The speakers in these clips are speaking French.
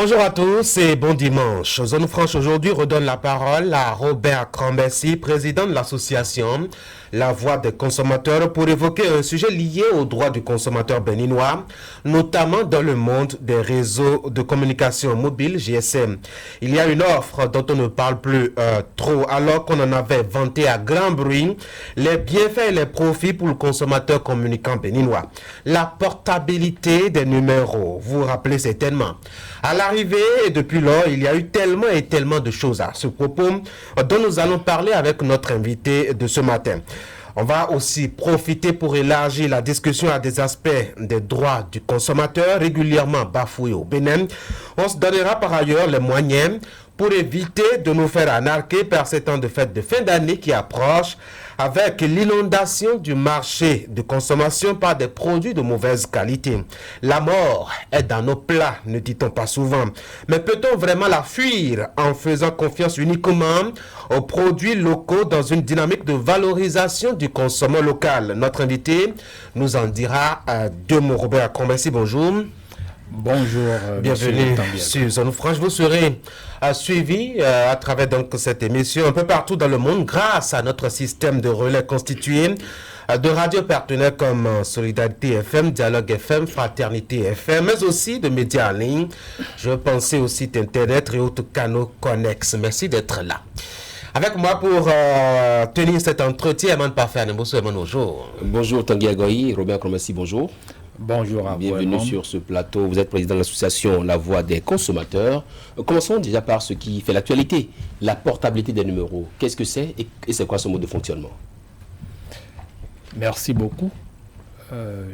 Bonjour à tous et bon dimanche. Zone Franche aujourd'hui redonne la parole à Robert Krambessi, président de l'association La Voix des consommateurs, pour évoquer un sujet lié aux droits du consommateur béninois, notamment dans le monde des réseaux de communication mobile GSM. Il y a une offre dont on ne parle plus trop, alors qu'on en avait vanté à grand bruit les bienfaits et les profits pour le consommateur communicant béninois. La portabilité des numéros, vous vous rappelez certainement. À l'arrivée, et depuis lors, il y a eu tellement et tellement de choses à ce propos dont nous allons parler avec notre invité de ce matin. On va aussi profiter pour élargir la discussion à des aspects des droits du consommateur régulièrement bafoués au Bénin. On se donnera par ailleurs les moyens pour éviter de nous faire anarquer par ces temps de fête de fin d'année qui approchent, avec l'inondation du marché de consommation par des produits de mauvaise qualité. La mort est dans nos plats, ne dit-on pas souvent. Mais peut-on vraiment la fuir en faisant confiance uniquement aux produits locaux dans une dynamique de valorisation du consommant local? Notre invité nous en dira deux mots. Robert Krambessi, bonjour. Bonjour, bienvenue sur Zone Franche. Vous serez suivi à travers donc cette émission un peu partout dans le monde grâce à notre système de relais constitué de radios partenaires comme Solidarité FM, Dialogue FM, Fraternité FM, mais aussi de médias en ligne. Je pensais au site internet et autres canaux connexes. Merci d'être là. Avec moi pour tenir cet entretien, Eman Parfait, bonjour. Bonjour Tanguy Agoyi, Robert Krambessi, bonjour. Bonjour à vous. Bienvenue sur ce plateau. Vous êtes président de l'association La Voix des consommateurs. Commençons déjà par ce qui fait l'actualité, la portabilité des numéros. Qu'est-ce que c'est et c'est quoi ce mode de fonctionnement? Merci beaucoup.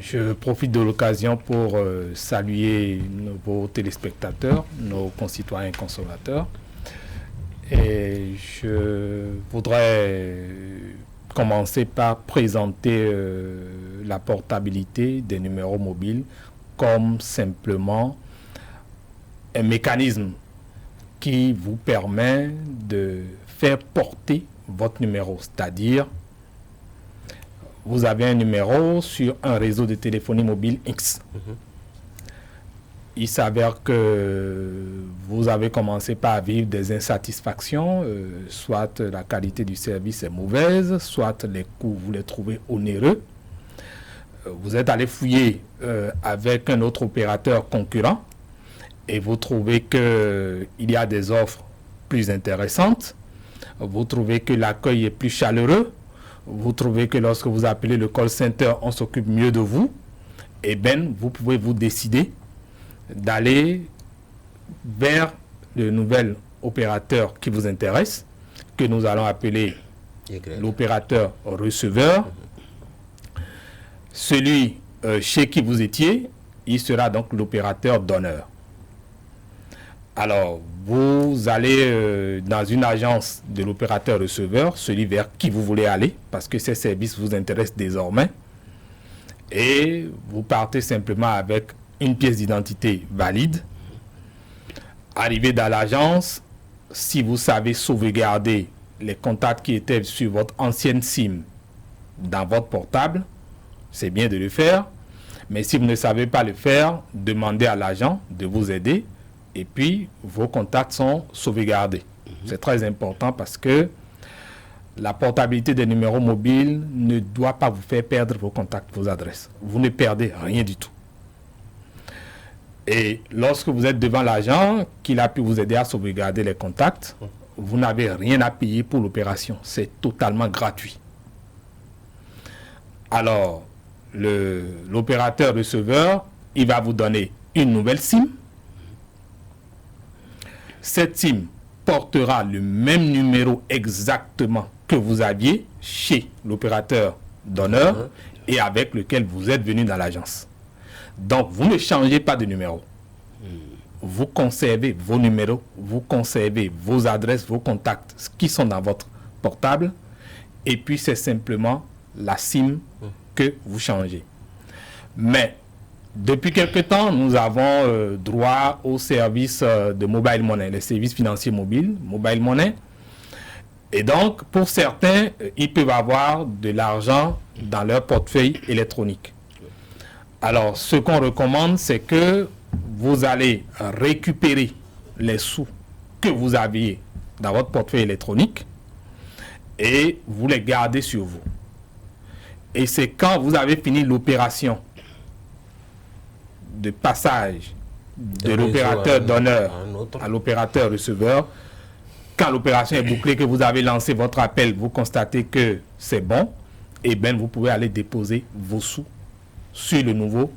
Je profite de l'occasion pour saluer vos téléspectateurs, nos concitoyens consommateurs. Et je voudrais commencer par présenter la portabilité des numéros mobiles comme simplement un mécanisme qui vous permet de faire porter votre numéro. C'est-à-dire, vous avez un numéro sur un réseau de téléphonie mobile X. Il s'avère que vous avez commencé par vivre des insatisfactions, soit la qualité du service est mauvaise, soit les coûts, vous les trouvez onéreux. Vous êtes allé fouiller avec un autre opérateur concurrent et vous trouvez qu'il y a des offres plus intéressantes. Vous trouvez que l'accueil est plus chaleureux. Vous trouvez que lorsque vous appelez le call center, on s'occupe mieux de vous. Et bien, vous pouvez vous décider d'aller vers le nouvel opérateur qui vous intéresse, que nous allons appeler l'opérateur receveur. Celui chez qui vous étiez, il sera donc l'opérateur donneur. Alors, vous allez dans une agence de l'opérateur receveur, celui vers qui vous voulez aller, parce que ces services vous intéressent désormais, et vous partez simplement avec une pièce d'identité valide. Arrivé dans l'agence, si vous savez sauvegarder les contacts qui étaient sur votre ancienne SIM dans votre portable, c'est bien de le faire. Mais si vous ne savez pas le faire, demandez à l'agent de vous aider et puis vos contacts sont sauvegardés. C'est très important parce que la portabilité des numéros mobiles ne doit pas vous faire perdre vos contacts, vos adresses. Vous ne perdez rien du tout. Et lorsque vous êtes devant l'agent, qu'il a pu vous aider à sauvegarder les contacts, vous n'avez rien à payer pour l'opération. C'est totalement gratuit. Alors, l'opérateur receveur, il va vous donner une nouvelle SIM. Cette SIM portera le même numéro exactement que vous aviez chez l'opérateur donneur et avec lequel vous êtes venu dans l'agence. Donc, vous ne changez pas de numéro. Vous conservez vos numéros, vous conservez vos adresses, vos contacts qui sont dans votre portable. Et puis, c'est simplement la SIM que vous changez. Mais, depuis quelque temps, nous avons droit aux services de mobile money, les services financiers mobiles, mobile money. Et donc, pour certains, ils peuvent avoir de l'argent dans leur portefeuille électronique. Alors, ce qu'on recommande, c'est que vous allez récupérer les sous que vous aviez dans votre portefeuille électronique et vous les gardez sur vous. Et c'est quand vous avez fini l'opération de passage de l'opérateur donneur à l'opérateur receveur, quand l'opération est bouclée, que vous avez lancé votre appel, vous constatez que c'est bon, et bien vous pouvez aller déposer vos sous sur le nouveau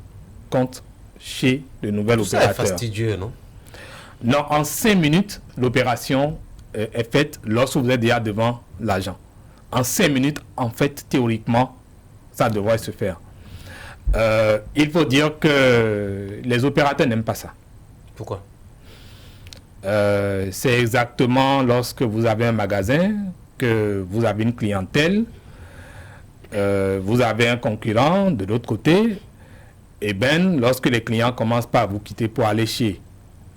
compte chez le nouvel opérateur. C'est fastidieux, non? Non, en 5 minutes, l'opération est faite lorsque vous êtes déjà devant l'agent. En 5 minutes, en fait, théoriquement, ça devrait se faire. Il faut dire que les opérateurs n'aiment pas ça. Pourquoi? C'est exactement lorsque vous avez un magasin, que vous avez une clientèle, vous avez un concurrent de l'autre côté, et bien, lorsque les clients commencent pas à vous quitter pour aller chez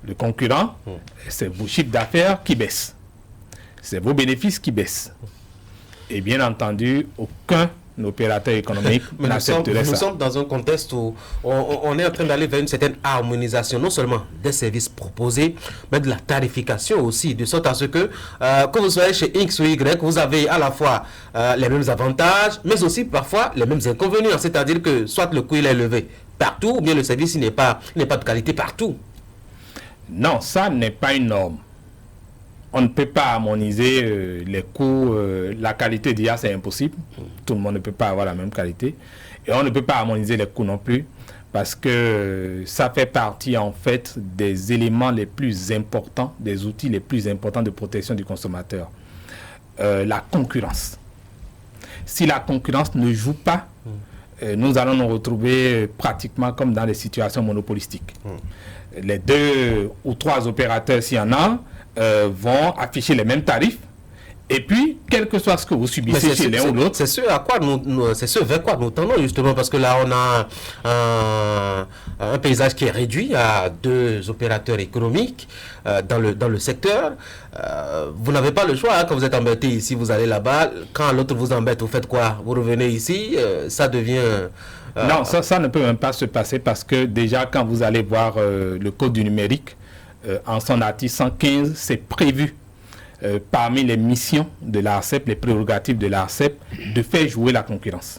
le concurrent, c'est vos chiffres d'affaires qui baissent. C'est vos bénéfices qui baissent. Et bien entendu, aucun opérateur économique n'accepterait ça. Nous sommes dans un contexte où on est en train d'aller vers une certaine harmonisation, non seulement des services proposés, mais de la tarification aussi, de sorte à ce que vous soyez chez X ou Y, vous avez à la fois les mêmes avantages, mais aussi parfois les mêmes inconvénients. C'est-à-dire que soit le coût il est élevé partout, ou bien le service n'est pas de qualité partout. Non, ça n'est pas une norme. On ne peut pas harmoniser les coûts, la qualité d'IA, c'est impossible. Tout le monde ne peut pas avoir la même qualité. Et on ne peut pas harmoniser les coûts non plus, parce que ça fait partie en fait des éléments les plus importants, des outils les plus importants de protection du consommateur. La concurrence. Si la concurrence ne joue pas, nous allons nous retrouver pratiquement comme dans les situations monopolistiques. Les 2 ou 3 opérateurs, s'il y en a, vont afficher les mêmes tarifs. Et puis, quel que soit ce que vous subissez chez l'un ou l'autre... C'est ce vers quoi nous tendons, justement, parce que là, on a un paysage qui est réduit à 2 opérateurs économiques dans le secteur. Vous n'avez pas le choix, hein, quand vous êtes embêté ici, vous allez là-bas. Quand l'autre vous embête, vous faites quoi? Vous revenez ici, ça devient... Non, ça ne peut même pas se passer, parce que déjà, quand vous allez voir le code du numérique, en son article 115, c'est prévu parmi les missions de l'ARCEP, les prérogatives de l'ARCEP, de faire jouer la concurrence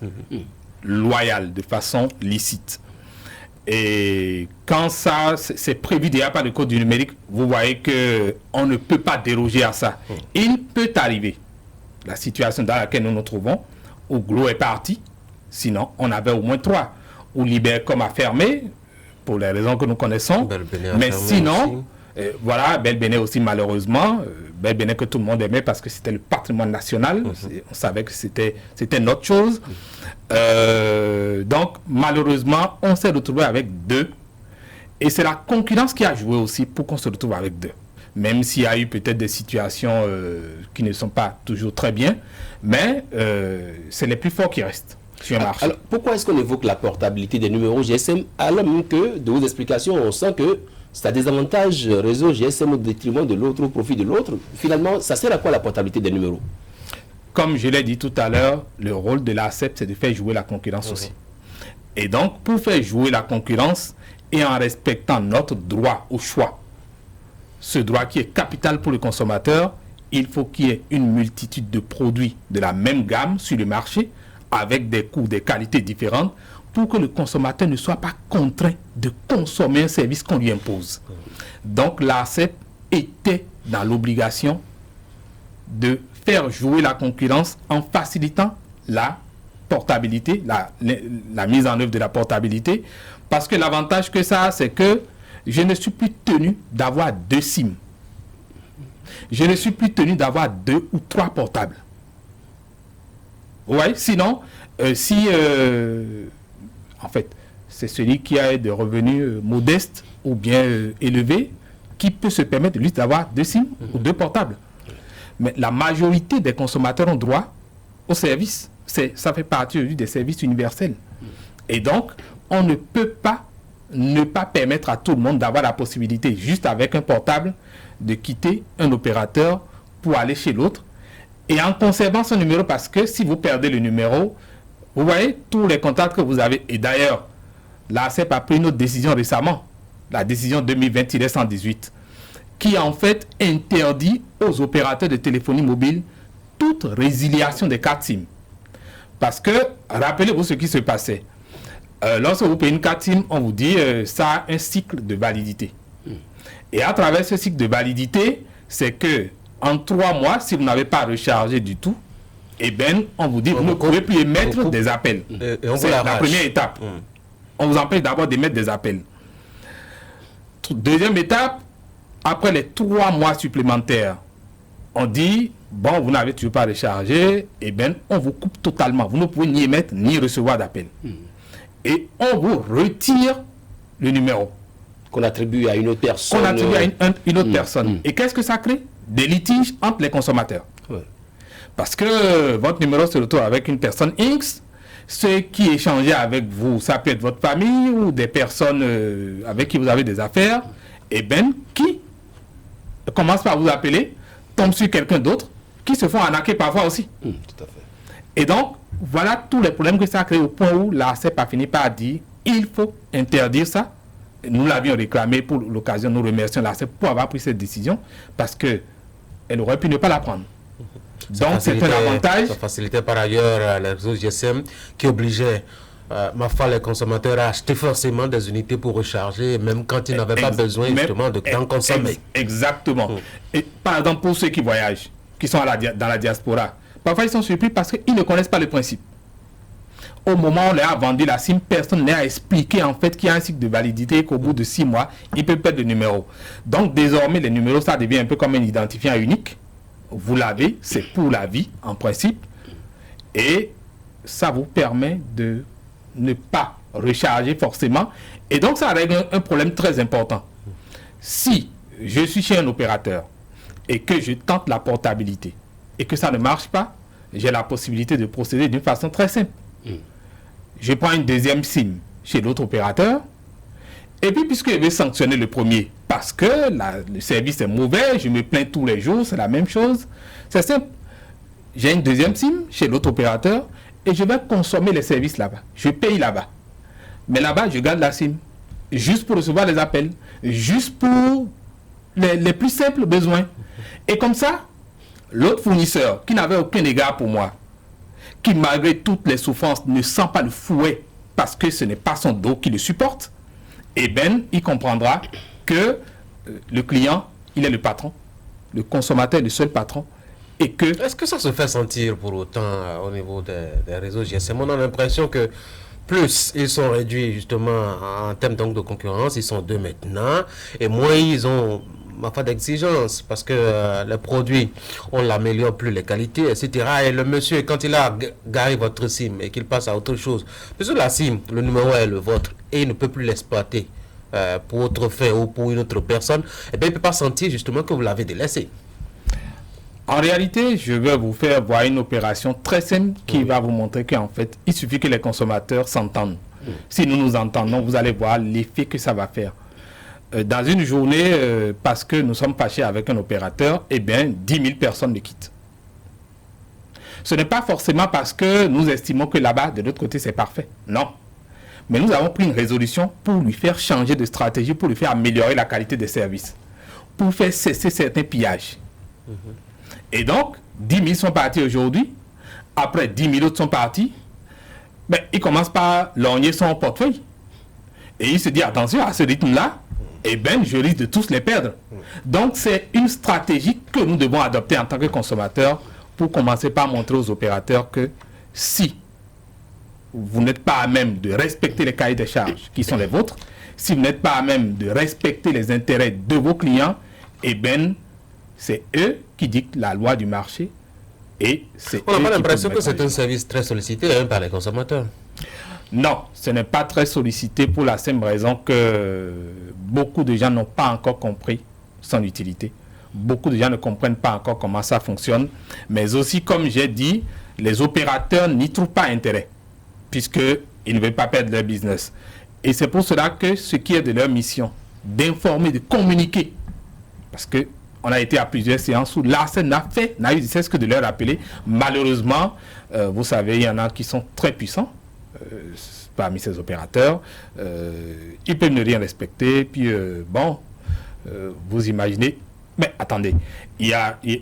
loyale, de façon licite. Et quand ça, c'est prévu déjà par le code du numérique, vous voyez qu'on ne peut pas déroger à ça. Il peut arriver, la situation dans laquelle nous nous trouvons, où Glo est parti, sinon on avait au moins 3, où Libercom a fermé, pour les raisons que nous connaissons, mais sinon... voilà, Bell Benet aussi malheureusement, Bell Benet que tout le monde aimait parce que c'était le patrimoine national, on savait que c'était notre chose. Donc malheureusement, on s'est retrouvé avec 2. Et c'est la concurrence qui a joué aussi pour qu'on se retrouve avec 2. Même s'il y a eu peut-être des situations qui ne sont pas toujours très bien, mais c'est les plus forts qui restent sur le marché. Alors pourquoi est-ce qu'on évoque la portabilité des numéros GSM alors même que de vos explications, on sent que ça désavantage réseau GSM au détriment de l'autre, au profit de l'autre. Finalement, ça sert à quoi la portabilité des numéros? Comme je l'ai dit tout à l'heure, le rôle de l'ARCEP, c'est de faire jouer la concurrence aussi. Et donc, pour faire jouer la concurrence et en respectant notre droit au choix, ce droit qui est capital pour le consommateur, il faut qu'il y ait une multitude de produits de la même gamme sur le marché, avec des coûts, des qualités différentes, pour que le consommateur ne soit pas contraint de consommer un service qu'on lui impose. Donc l'ARCEP était dans l'obligation de faire jouer la concurrence en facilitant la portabilité, la mise en œuvre de la portabilité, parce que l'avantage que ça a, c'est que je ne suis plus tenu d'avoir 2 SIM. Je ne suis plus tenu d'avoir 2 ou 3 portables. Vous voyez, sinon, en fait, c'est celui qui a des revenus modestes ou bien élevés qui peut se permettre lui d'avoir 2 SIM ou 2 portables. Mais la majorité des consommateurs ont droit au service. Ça fait partie des services universels. Et donc, on ne peut pas ne pas permettre à tout le monde d'avoir la possibilité, juste avec un portable, de quitter un opérateur pour aller chez l'autre et en conservant son numéro, parce que si vous perdez le numéro, vous voyez tous les contacts que vous avez. Et d'ailleurs, l'ARCEP a pris une autre décision récemment, la décision 2020-118, qui en fait interdit aux opérateurs de téléphonie mobile toute résiliation des cartes SIM. Parce que, rappelez-vous ce qui se passait. Lorsque vous payez une carte SIM, on vous dit ça a un cycle de validité. Et à travers ce cycle de validité, c'est que en 3 mois, si vous n'avez pas rechargé du tout, eh bien, on vous dit vous ne pouvez plus émettre des appels. C'est la première étape. On vous empêche d'abord d'émettre des appels. Deuxième étape, après les 3 mois supplémentaires, on dit, bon, vous n'avez toujours pas rechargé, eh bien, on vous coupe totalement. Vous ne pouvez ni émettre ni recevoir d'appel. Et on vous retire le numéro. Qu'on attribue à une autre personne. Qu'on attribue à une autre personne. Et qu'est-ce que ça crée? Des litiges entre les consommateurs. Ouais. Parce que votre numéro se retrouve avec une personne X, ceux qui échangeaient avec vous, ça peut être votre famille ou des personnes avec qui vous avez des affaires, et bien, qui commencent par vous appeler, tombent sur quelqu'un d'autre, qui se font arnaquer parfois aussi. Tout à fait. Et donc, voilà tous les problèmes que ça a créé au point où l'ARCEP a fini par dire il faut interdire ça. Nous l'avions réclamé pour l'occasion, nous remercions l'ARCEP pour avoir pris cette décision, parce qu'elle aurait pu ne pas la prendre. Donc c'est un avantage. Ça facilitait par ailleurs les réseaux GSM qui obligeaient les consommateurs à acheter forcément des unités pour recharger, même quand ils n'avaient pas besoin justement de temps consommé. Exactement. Et par exemple, pour ceux qui voyagent, qui sont dans la diaspora, parfois ils sont surpris parce qu'ils ne connaissent pas le principe. Au moment où on leur a vendu la SIM, personne ne leur a expliqué en fait qu'il y a un cycle de validité et qu'au bout de 6 mois, ils peuvent perdre le numéro. Donc désormais, les numéros, ça devient un peu comme un identifiant unique. Vous l'avez, c'est pour la vie en principe. Et ça vous permet de ne pas recharger forcément. Et donc ça règle un problème très important. Si je suis chez un opérateur et que je tente la portabilité et que ça ne marche pas, j'ai la possibilité de procéder d'une façon très simple. Je prends une deuxième SIM chez l'autre opérateur, et puis puisque je vais sanctionner le premier, parce que le service est mauvais, je me plains tous les jours, c'est la même chose, c'est simple. J'ai une deuxième SIM chez l'autre opérateur, et je vais consommer les services là-bas. Je paye là-bas. Mais là-bas, je garde la SIM, juste pour recevoir les appels, juste pour les plus simples besoins. Et comme ça, l'autre fournisseur, qui n'avait aucun égard pour moi, qui malgré toutes les souffrances ne sent pas le fouet parce que ce n'est pas son dos qui le supporte, eh bien, il comprendra que le client, il est le patron, le consommateur est le seul patron, et que... Est-ce que ça se fait sentir pour autant au niveau des réseaux GSM? On a l'impression que plus ils sont réduits justement en termes donc de concurrence, ils sont 2 maintenant, et moins ils ont d'exigence, parce que les produits, on l'améliore plus les qualités, etc. Et le monsieur, quand il a garé votre SIM et qu'il passe à autre chose, puisque la SIM, le numéro est le vôtre, et il ne peut plus l'exploiter pour autre fait ou pour une autre personne, et bien il ne peut pas sentir justement que vous l'avez délaissé. En réalité, je vais vous faire voir une opération très simple qui va vous montrer qu'en fait, il suffit que les consommateurs s'entendent. Si nous nous entendons, vous allez voir l'effet que ça va faire. Dans une journée, parce que nous sommes fâchés avec un opérateur, eh bien, 10 000 personnes le quittent. Ce n'est pas forcément parce que nous estimons que là-bas, de l'autre côté, c'est parfait. Non. Mais nous avons pris une résolution pour lui faire changer de stratégie, pour lui faire améliorer la qualité des services, pour faire cesser certains pillages. Et donc, 10 000 sont partis aujourd'hui. Après, 10 000 autres sont partis. Ben, il commence par lorgner son portefeuille. Et il se dit, attention, à ce rythme-là, eh bien, je risque de tous les perdre. Donc, c'est une stratégie que nous devons adopter en tant que consommateurs pour commencer par montrer aux opérateurs que si vous n'êtes pas à même de respecter les cahiers des charges qui sont les vôtres, si vous n'êtes pas à même de respecter les intérêts de vos clients, eh bien, c'est eux qui dictent la loi du marché. Et c'est on n'a pas l'impression que c'est un service très sollicité par les consommateurs. Non, ce n'est pas très sollicité pour la simple raison que beaucoup de gens n'ont pas encore compris son utilité. Beaucoup de gens ne comprennent pas encore comment ça fonctionne. Mais aussi, comme j'ai dit, les opérateurs n'y trouvent pas intérêt, puisqu'ils ne veulent pas perdre leur business. Et c'est pour cela que ce qui est de leur mission, d'informer, de communiquer, parce qu'on a été à plusieurs séances où l'ARCEP n'a eu de cesse que de leur rappeler. Malheureusement, vous savez, il y en a qui sont très puissants parmi ces opérateurs, ils peuvent ne rien respecter, puis vous imaginez, Mais attendez, il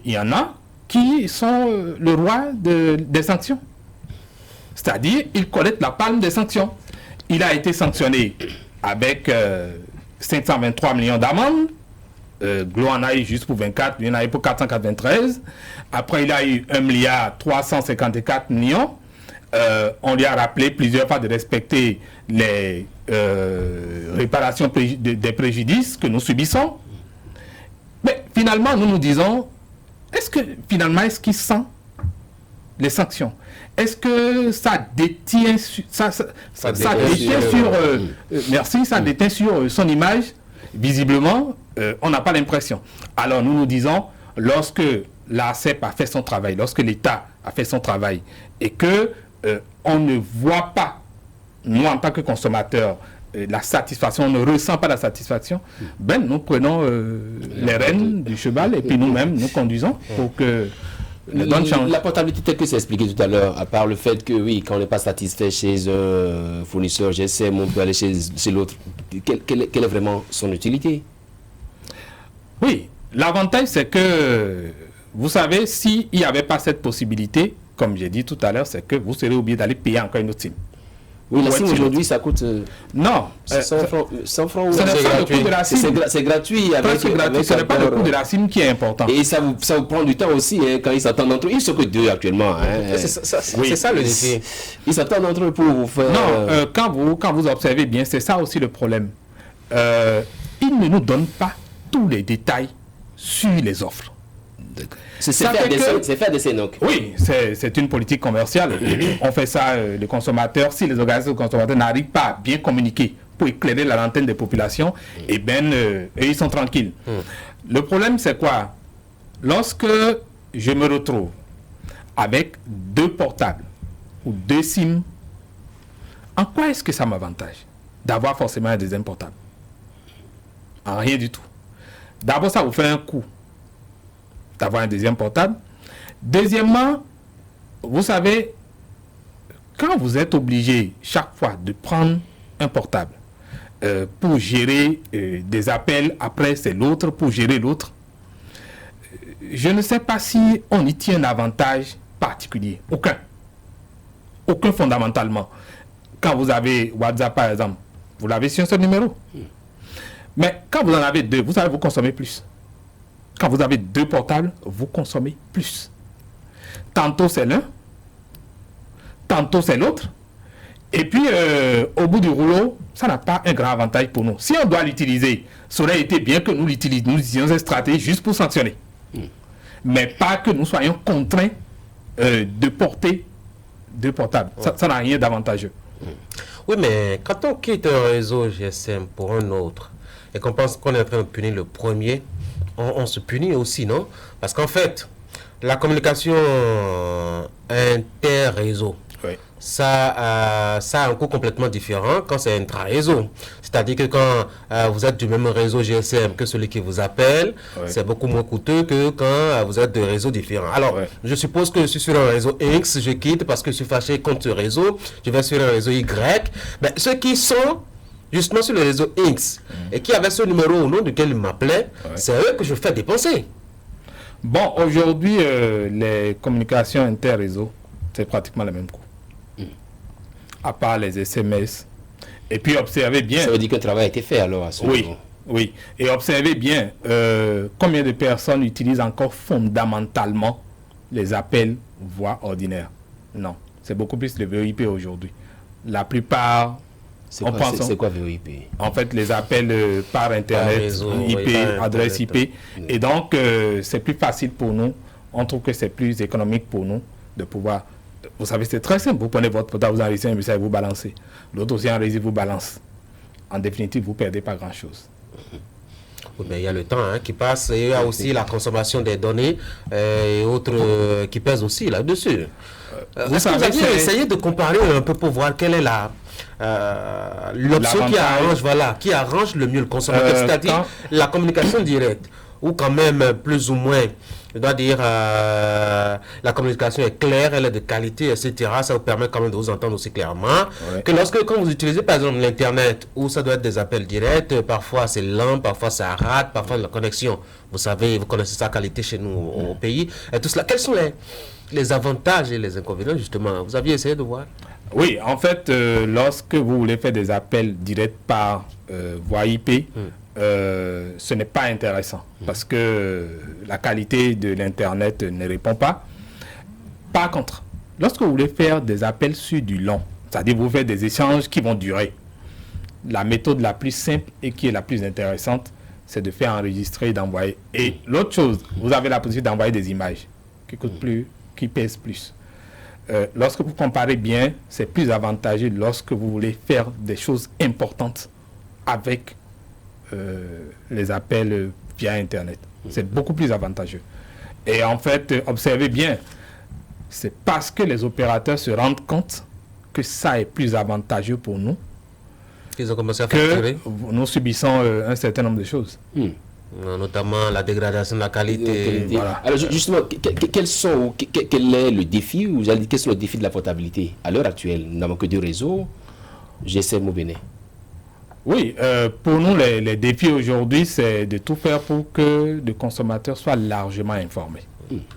y en a qui sont le roi des sanctions. C'est-à-dire, ils collectent la palme des sanctions. Il a été sanctionné avec 523 millions d'amendes. Glo en a eu juste pour 24, il en a eu pour 493. Après, il a eu 1,354 millions. On lui a rappelé plusieurs fois de respecter les réparations des préjudices que nous subissons. Mais finalement, nous nous disons, est-ce qu'il sent les sanctions? Est-ce que ça détient sur son image? Visiblement, on n'a pas l'impression. Alors nous nous disons, lorsque l'ARCEP a fait son travail, lorsque l'État a fait son travail, et que on ne voit pas, nous en tant que consommateurs, la satisfaction, on ne ressent pas la satisfaction, nous prenons les rênes du cheval et puis nous-mêmes, nous conduisons pour que la portabilité telle que c'est expliqué tout à l'heure, à part le fait que oui, quand on n'est pas satisfait chez un fournisseur GSM, on peut aller chez l'autre. Quelle est vraiment son utilité? Oui, l'avantage c'est que, vous savez, s'il n'y avait pas cette possibilité, comme j'ai dit tout à l'heure, c'est que vous serez obligé d'aller payer encore une autre SIM. Oui, la SIM aujourd'hui, ça coûte... non. 100 francs. Ce n'est pas le coût de la SIM. C'est gratuit. Ce n'est pas le coût de la SIM qui est important. Et ça vous prend du temps aussi, hein, quand ils s'attendent entre eux. Ils ne sont que deux actuellement. Hein. C'est ça le défi. Ils s'attendent entre eux pour vous faire... Non, quand vous observez bien, c'est ça aussi le problème. Ils ne nous donnent pas tous les détails sur les offres. C'est faire des scènes. Oui, c'est une politique commerciale. On fait ça, les consommateurs, si les organismes de consommateurs n'arrivent pas à bien communiquer pour éclairer la lanterne des populations, eh bien, ils sont tranquilles. Le problème, c'est quoi? Lorsque je me retrouve avec 2 portables ou 2 SIM, en quoi est-ce que ça m'avantage d'avoir forcément un deuxième portable? En rien du tout. D'abord, ça vous fait un coût d'avoir un deuxième portable. Deuxièmement, vous savez, quand vous êtes obligé chaque fois de prendre un portable pour gérer des appels, après c'est l'autre pour gérer l'autre, je ne sais pas si on y tient un avantage particulier. Aucun fondamentalement. Quand vous avez WhatsApp par exemple, vous l'avez sur un seul numéro. Mais quand vous en avez 2, vous savez, vous consommez plus. Quand vous avez 2 portables, vous consommez plus. Tantôt c'est l'un, tantôt c'est l'autre. Et puis, au bout du rouleau, ça n'a pas un grand avantage pour nous. Si on doit l'utiliser, ça aurait été bien que nous l'utilisions, nous utilisions cette stratégie juste pour sanctionner. Mais pas que nous soyons contraints de porter 2 portables. Ça n'a rien d'avantageux. Oui, mais quand on quitte un réseau GSM pour un autre, et qu'on pense qu'on est en train de punir le premier, on se punit aussi, non? Parce qu'en fait, la communication inter-réseau, ça a un coût complètement différent quand c'est intra-réseau. C'est-à-dire que quand vous êtes du même réseau GSM que celui qui vous appelle, c'est beaucoup moins coûteux que quand vous êtes de réseaux différents. Alors, je suppose que je suis sur un réseau X, je quitte parce que je suis fâché contre ce réseau, je vais sur un réseau Y. Ben, ceux qui sont justement sur le réseau X et qui avaient ce numéro au nom duquel ils m'appelaient, c'est eux que je fais dépenser. Bon, aujourd'hui, les communications inter-réseau, c'est pratiquement le même coût. À part les SMS. Et puis observez bien... Ça veut dire que le travail a été fait alors à ce niveau. Oui. Et observez bien combien de personnes utilisent encore fondamentalement les appels voix ordinaires. Non, c'est beaucoup plus le VoIP aujourd'hui. La plupart... C'est quoi VoIP? En fait, les appels par Internet, réseau, IP, adresse IP. Et donc, c'est plus facile pour nous. On trouve que c'est plus économique pour nous de pouvoir... Vous savez, c'est très simple. Vous prenez votre portable, vous enregistrez un message, vous balancez. L'autre aussi enregistre, vous balance. En définitive, vous ne perdez pas grand-chose. Oui, mais il y a le temps qui passe et il y a aussi la consommation des données et autres qui pèsent aussi là-dessus. Vous savez, essayez de comparer un peu pour voir quelle est l'option qui arrange le mieux le consommateur, c'est-à-dire la communication directe, ou quand même plus ou moins Je dois dire, la communication est claire, elle est de qualité, etc. Ça vous permet quand même de vous entendre aussi clairement. Ouais. Que quand vous utilisez par exemple l'Internet, où ça doit être des appels directs, parfois c'est lent, parfois ça rate, parfois la connexion. Vous savez, vous connaissez sa qualité chez nous au pays. Et tout cela, quels sont les avantages et les inconvénients justement? Vous aviez essayé de voir? Oui, en fait, lorsque vous voulez faire des appels directs par voie IP, ce n'est pas intéressant parce que la qualité de l'Internet ne répond pas. Par contre, lorsque vous voulez faire des appels sur du long, c'est-à-dire vous faites des échanges qui vont durer, la méthode la plus simple et qui est la plus intéressante, c'est de faire enregistrer et d'envoyer. Et l'autre chose, vous avez la possibilité d'envoyer des images qui coûtent plus, qui pèsent plus. Lorsque vous comparez bien, c'est plus avantageux lorsque vous voulez faire des choses importantes avec les appels via Internet. C'est beaucoup plus avantageux. Et en fait, observez bien, c'est parce que les opérateurs se rendent compte que ça est plus avantageux pour nous qu'ils ont commencé à facturer. Nous subissons un certain nombre de choses. Notamment la dégradation de la qualité. Voilà. Alors justement, quel est le défi, ou quels sont les défis de la portabilité à l'heure actuelle? Nous n'avons que deux réseaux, GSM au Bénin. Oui, pour nous, les défis aujourd'hui, c'est de tout faire pour que le consommateur soit largement informé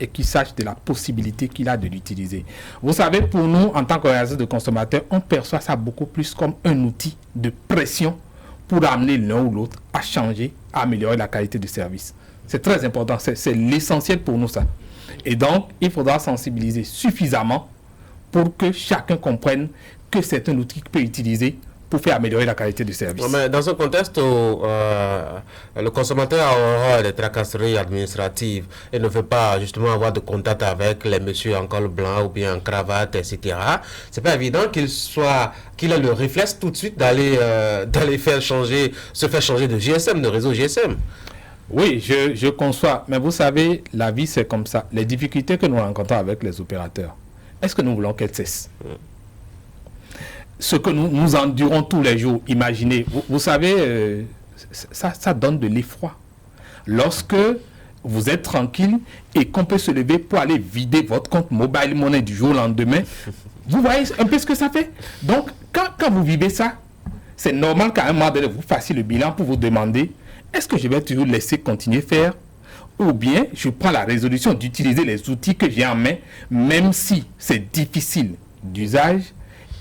et qu'il sache de la possibilité qu'il a de l'utiliser. Vous savez, pour nous, en tant qu'organisation de consommateurs, on perçoit ça beaucoup plus comme un outil de pression pour amener l'un ou l'autre à changer, à améliorer la qualité du service. C'est très important, c'est l'essentiel pour nous ça. Et donc, il faudra sensibiliser suffisamment pour que chacun comprenne que c'est un outil qu'il peut utiliser pour faire améliorer la qualité du service. Mais dans un contexte où le consommateur aura des tracasseries administratives et ne veut pas justement avoir de contact avec les messieurs en col blanc ou bien en cravate, etc., c'est pas évident qu'il ait le réflexe tout de suite d'aller se faire changer de GSM, de réseau GSM. Oui, je conçois. Mais vous savez, la vie c'est comme ça. Les difficultés que nous rencontrons avec les opérateurs, est-ce que nous voulons qu'elles cessent? Ce que nous endurons tous les jours, imaginez, vous savez, ça donne de l'effroi. Lorsque vous êtes tranquille et qu'on peut se lever pour aller vider votre compte mobile money du jour au lendemain, vous voyez un peu ce que ça fait. Donc, quand vous vivez ça, c'est normal qu'à un moment donné, vous fassiez le bilan pour vous demander, est-ce que je vais toujours laisser continuer faire, ou bien je prends la résolution d'utiliser les outils que j'ai en main, même si c'est difficile d'usage,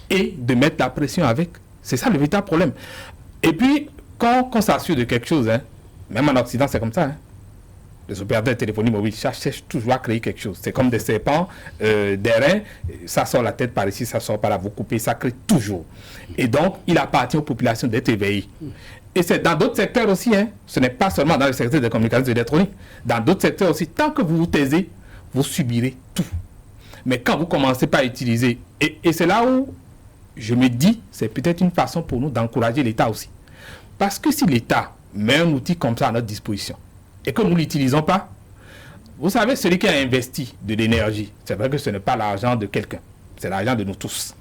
et de mettre la pression avec. C'est ça le véritable problème. Et puis, quand on s'assure de quelque chose, même en Occident, c'est comme ça. Les opérateurs de téléphonie mobile cherchent toujours à créer quelque chose. C'est comme des serpents, des reins, ça sort la tête par ici, ça sort par là, vous coupez, ça crée toujours. Et donc, il appartient aux populations d'être éveillées. Et c'est dans d'autres secteurs aussi, ce n'est pas seulement dans le secteur des communications électroniques. Dans d'autres secteurs aussi, tant que vous vous taisez, vous subirez tout. Mais quand vous commencez par utiliser, et c'est là où je me dis, c'est peut-être une façon pour nous d'encourager l'État aussi. Parce que si l'État met un outil comme ça à notre disposition et que nous ne l'utilisons pas, vous savez, celui qui a investi de l'énergie, c'est vrai que ce n'est pas l'argent de quelqu'un, c'est l'argent de nous tous.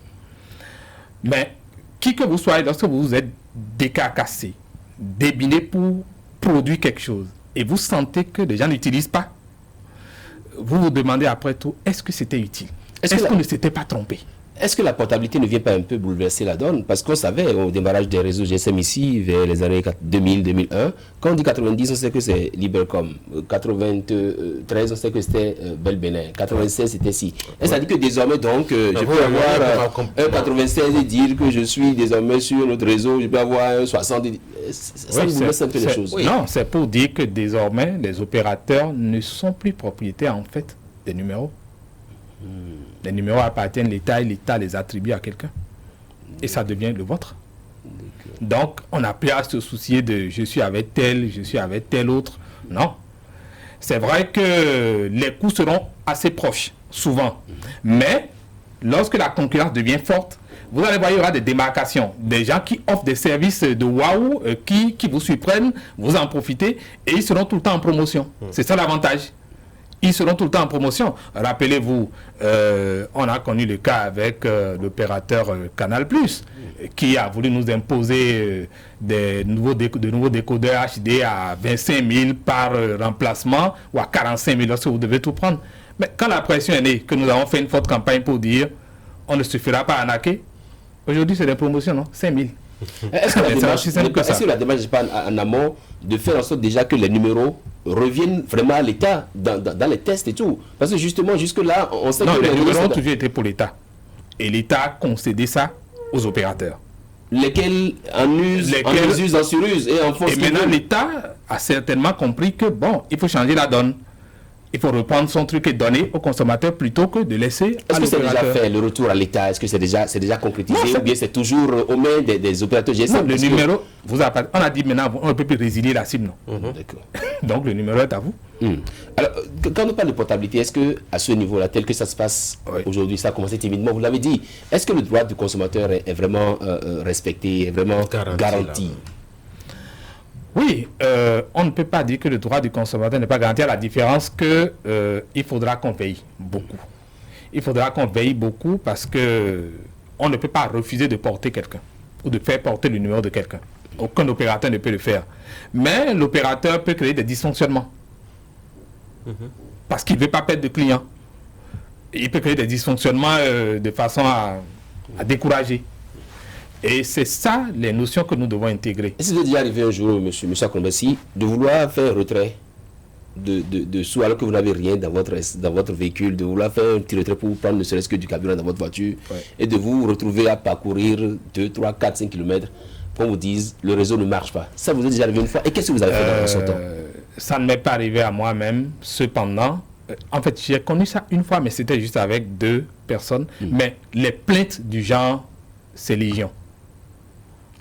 Mais qui que vous soyez, lorsque vous êtes décarcassé, débiné pour produire quelque chose, et vous sentez que les gens n'utilisent pas, vous vous demandez après tout, est-ce que c'était utile? Est-ce qu'on ne s'était pas trompé? Est-ce que la portabilité ne vient pas un peu bouleverser la donne? Parce qu'on savait au démarrage des réseaux GSM ici, vers les années 2000-2001, quand on dit 90, on sait que c'est Libercom. 93, on sait que c'était Bell Bénin. 96, c'était si. Et ça dit que désormais, donc, je peux avoir un 96 et dire que je suis désormais sur notre réseau, je peux avoir un 60. Ça bouleverse un peu les choses. Non, c'est pour dire que désormais, les opérateurs ne sont plus propriétaires, en fait, des numéros. Les numéros appartiennent à l'État et l'État les attribue à quelqu'un. Et ça devient le vôtre. Donc, on n'a plus à se soucier de je suis avec tel autre. Non. C'est vrai que les coûts seront assez proches, souvent. Mais, lorsque la concurrence devient forte, vous allez voir, il y aura des démarcations. Des gens qui offrent des services de waouh, qui vous surprennent, vous en profitez, et ils seront tout le temps en promotion. C'est ça l'avantage. Ils seront tout le temps en promotion. Rappelez-vous, on a connu le cas avec l'opérateur Canal+, qui a voulu nous imposer de nouveaux décodeurs HD à 25 000 par remplacement ou à 45 000 lorsque vous devez tout prendre. Mais quand la pression est née, que nous avons fait une forte campagne pour dire on ne suffira pas à arnaquer, aujourd'hui c'est des promotions, non? 5 000. Est-ce que la démarche n'est pas en amont de faire en sorte déjà que les numéros reviennent vraiment à l'État dans les tests et tout? Parce que justement, jusque-là, on sait que les numéros ont toujours été pour l'État. Et l'État a concédé ça aux opérateurs. Lesquels en usent, en surusent et en font. Et maintenant, l'État a certainement compris que, bon, il faut changer la donne. Il faut reprendre son truc et donner au consommateur plutôt que de laisser à l'opérateur. Est-ce que c'est déjà fait, le retour à l'État? Est-ce que c'est déjà concrétisé ou bien c'est toujours aux mains des opérateurs GSM? Non, le numéro, on a dit maintenant, on ne peut plus résilier la cible, non. D'accord. Donc le numéro est à vous. Alors, quand on parle de portabilité, est-ce que à ce niveau-là, tel que ça se passe aujourd'hui, ça a commencé timidement, vous l'avez dit, est-ce que le droit du consommateur est vraiment respecté, est vraiment garanti? Oui, on ne peut pas dire que le droit du consommateur n'est pas garanti, à la différence que il faudra qu'on veille beaucoup. Il faudra qu'on veille beaucoup parce que on ne peut pas refuser de porter quelqu'un ou de faire porter le numéro de quelqu'un. Aucun opérateur ne peut le faire. Mais l'opérateur peut créer des dysfonctionnements. Parce qu'il ne veut pas perdre de clients. Il peut créer des dysfonctionnements de façon à décourager. Et c'est ça les notions que nous devons intégrer. Est-ce que vous est déjà arrivé un jour, monsieur Krombessi, de vouloir faire retrait de sous alors que vous n'avez rien dans votre véhicule, de vouloir faire un petit retrait pour prendre ne serait-ce que du carburant dans votre voiture et de vous retrouver à parcourir 2, 3, 4, 5 km pour vous dise le réseau ne marche pas? Ça vous est déjà arrivé une fois? Et qu'est-ce que vous avez fait dans ce temps? Ça ne m'est pas arrivé à moi-même. Cependant, en fait, j'ai connu ça une fois, mais c'était juste avec 2 personnes. Mais les plaintes du genre, c'est légion.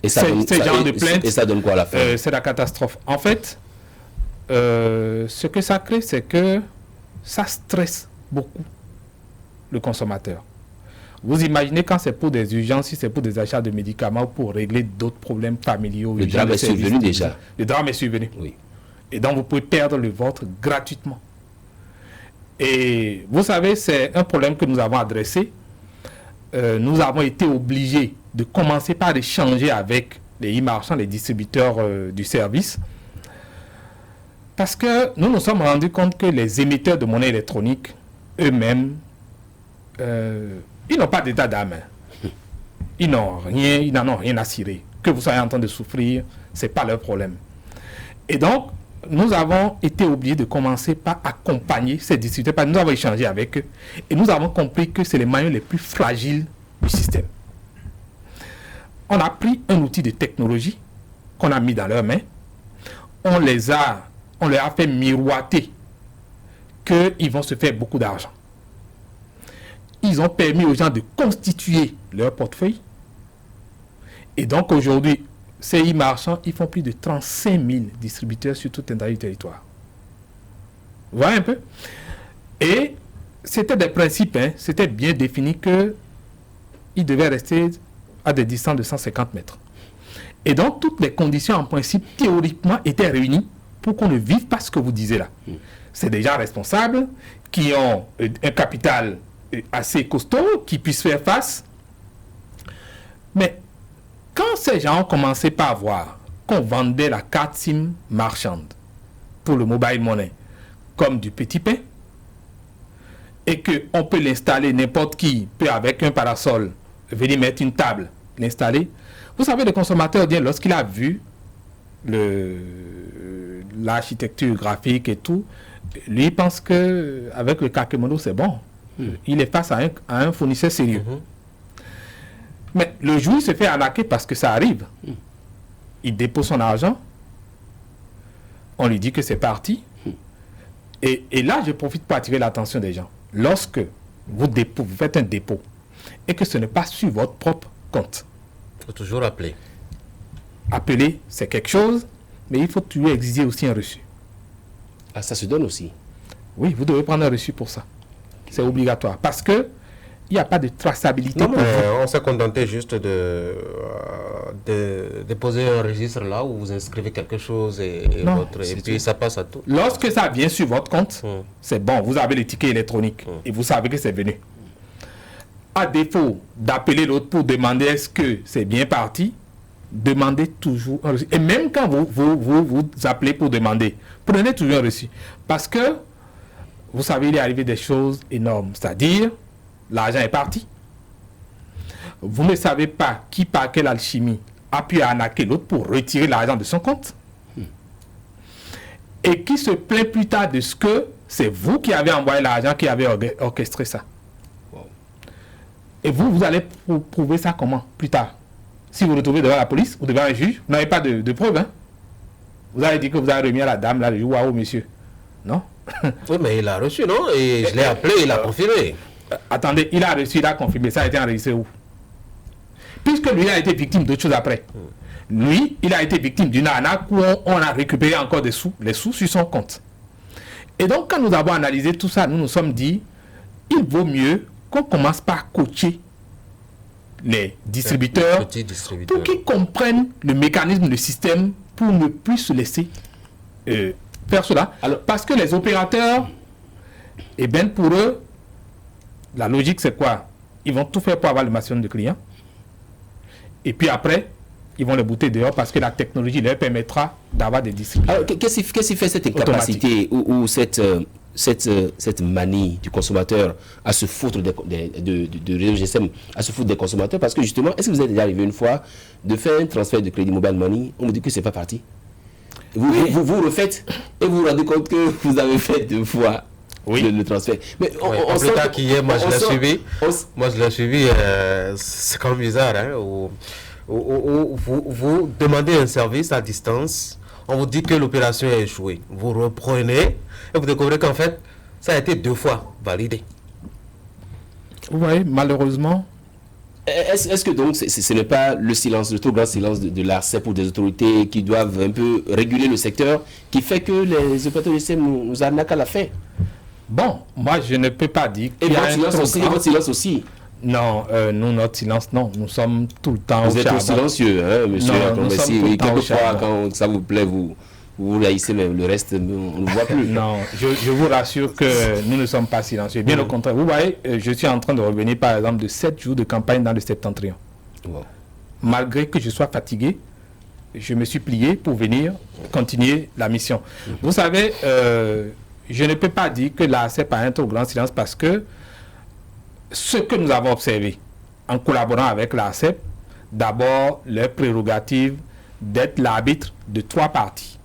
Et ça donne quoi à la fin? C'est la catastrophe. En fait, ce que ça crée, c'est que ça stresse beaucoup le consommateur. Vous imaginez quand c'est pour des urgences, si c'est pour des achats de médicaments, pour régler d'autres problèmes familiaux. Le drame est survenu déjà. Le drame est survenu. Oui. Et donc vous pouvez perdre le vôtre gratuitement. Et vous savez, c'est un problème que nous avons adressé. Nous avons été obligés de commencer par échanger avec les e-marchands, les distributeurs du service. Parce que nous nous sommes rendus compte que les émetteurs de monnaie électronique, eux-mêmes, ils n'ont pas d'état d'âme. Ils n'en ont rien à cirer. Que vous soyez en train de souffrir, ce n'est pas leur problème. Et donc, nous avons été obligés de commencer par accompagner ces distributeurs. Nous avons échangé avec eux et nous avons compris que c'est les maillons les plus fragiles du système. On a pris un outil de technologie qu'on a mis dans leurs mains. On leur a fait miroiter qu'ils vont se faire beaucoup d'argent. Ils ont permis aux gens de constituer leur portefeuille. Et donc aujourd'hui, ces e-marchands, ils font plus de 35 000 distributeurs sur tout un territoire. Vous voyez un peu? Et c'était des principes, c'était bien défini qu'ils devaient rester à des distances de 150 mètres. Et donc, toutes les conditions, en principe, théoriquement, étaient réunies pour qu'on ne vive pas ce que vous disiez là. C'est des gens responsables qui ont un capital assez costaud, qui puissent faire face. Mais quand ces gens ont commencé par voir qu'on vendait la carte SIM marchande pour le mobile money comme du petit pain et qu'on peut l'installer, n'importe qui peut avec un parasol venir mettre une table, l'installer. Vous savez, le consommateur, lorsqu'il a vu l'architecture graphique et tout, lui il pense qu'avec le Kakemono c'est bon. Il est face à un fournisseur sérieux. Mais le jour, il se fait arnaquer parce que ça arrive. Il dépose son argent. On lui dit que c'est parti. Et là, je profite pour attirer l'attention des gens. Lorsque vous faites un dépôt et que ce n'est pas sur votre propre compte. Il faut toujours appeler. Appeler, c'est quelque chose, mais il faut toujours exiger aussi un reçu. Ah, ça se donne aussi? Oui, vous devez prendre un reçu pour ça. C'est obligatoire. Parce que il n'y a pas de traçabilité. Non, mais on s'est contenté juste de de déposer un registre là où vous inscrivez quelque chose et puis ça passe à tout. Lorsque ça vient sur votre compte, c'est bon, vous avez le ticket électronique et vous savez que c'est venu. À défaut d'appeler l'autre pour demander est-ce que c'est bien parti, demandez toujours un reçu. Et même quand vous appelez pour demander, prenez toujours un reçu. Parce que, vous savez, il est arrivé des choses énormes. C'est-à-dire, l'argent est parti. Vous ne savez pas qui, par quelle alchimie, a pu arnaquer l'autre pour retirer l'argent de son compte. Et qui se plaint plus tard de ce que c'est vous qui avez envoyé l'argent, qui avez orchestré ça. Et vous allez prouver ça comment, plus tard? Si vous retrouvez devant la police ou devant un juge, vous n'avez pas de preuves. Hein? Vous avez dit que vous avez remis à la dame, là, le jour, waouh, monsieur. Non? Oui, mais il a reçu, non? Et je l'ai appelé, il a confirmé. Attendez, il a reçu, il a confirmé. Ça a été enregistré où? Puisque lui a été victime d'autre chose après. Lui, il a été victime d'une arnaque où on a récupéré encore les sous sur son compte. Et donc, quand nous avons analysé tout ça, nous nous sommes dit, il vaut mieux qu'on commence par coacher les distributeurs pour qu'ils comprennent le mécanisme, le système, pour ne plus se laisser faire cela. Alors, parce que les opérateurs, eh bien, pour eux, la logique, c'est quoi? Ils vont tout faire pour avoir le maximum de clients. Et puis après, ils vont les bouter dehors parce que la technologie leur permettra d'avoir des distributeurs. Alors, qu'est-ce qui fait cette incapacité ou cette manie du consommateur à se foutre de réseau GSM, à se foutre des consommateurs? Parce que justement, est-ce que vous êtes déjà arrivé une fois de faire un transfert de crédit mobile money, on vous dit que c'est pas parti? Vous refaites et vous vous rendez compte que vous avez fait 2 fois le transfert. Mais on sait qu'hier, moi je l'ai suivi, c'est quand même bizarre, hein, vous demandez un service à distance, on vous dit que l'opération est échouée. Vous reprenez et vous découvrez qu'en fait, ça a été 2 fois validé. Vous voyez, malheureusement. Est-ce que donc ce n'est pas le silence, le trop grand silence de l'ARCEP ou des autorités qui doivent un peu réguler le secteur qui fait que les opérateurs de système nous arnaquent à la fin? Bon, moi je ne peux pas dire qu'il y a votre silence aussi. Non, nous, notre silence, non. Nous sommes tout le temps Vous êtes trop silencieux, hein, monsieur. Non, quelquefois, quand ça vous plaît, vous haïssez, mais le reste, on ne voit plus. Non, je vous rassure que nous ne sommes pas silencieux. Bien au contraire. Vous voyez, je suis en train de revenir, par exemple, de 7 jours de campagne dans le Septentrion. Wow. Malgré que je sois fatigué, je me suis plié pour venir continuer la mission. Vous savez, je ne peux pas dire que l'ARCEP a un trop grand silence parce que ce que nous avons observé en collaborant avec l'ARCEP, d'abord leur prérogative d'être l'arbitre de 3 parties.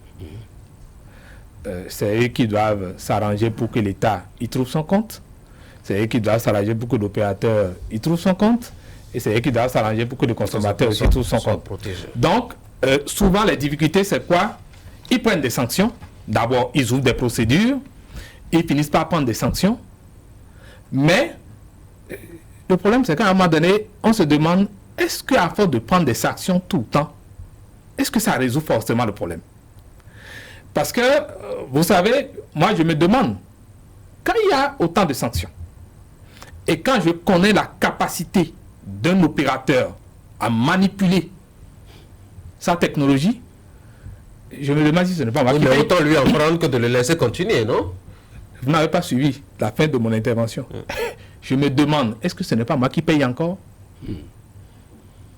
C'est eux qui doivent s'arranger pour que l'État y trouve son compte. C'est eux qui doivent s'arranger pour que l'opérateur y trouve son compte. Et c'est eux qui doivent s'arranger pour que le consommateur aussi trouve son compte. Donc, souvent les difficultés, c'est quoi? Ils prennent des sanctions. D'abord, ils ouvrent des procédures. Ils finissent par prendre des sanctions. Mais le problème, c'est qu'à un moment donné, on se demande, est-ce qu'à force de prendre des sanctions tout le temps, est-ce que ça résout forcément le problème? Parce que, vous savez, moi je me demande, quand il y a autant de sanctions, et quand je connais la capacité d'un opérateur à manipuler sa technologie, je me demande si ce n'est pas moi qui paye. Mais autant lui en prendre que de le laisser continuer, non? Vous n'avez pas suivi la fin de mon intervention. Je me demande, est-ce que ce n'est pas moi qui paye encore?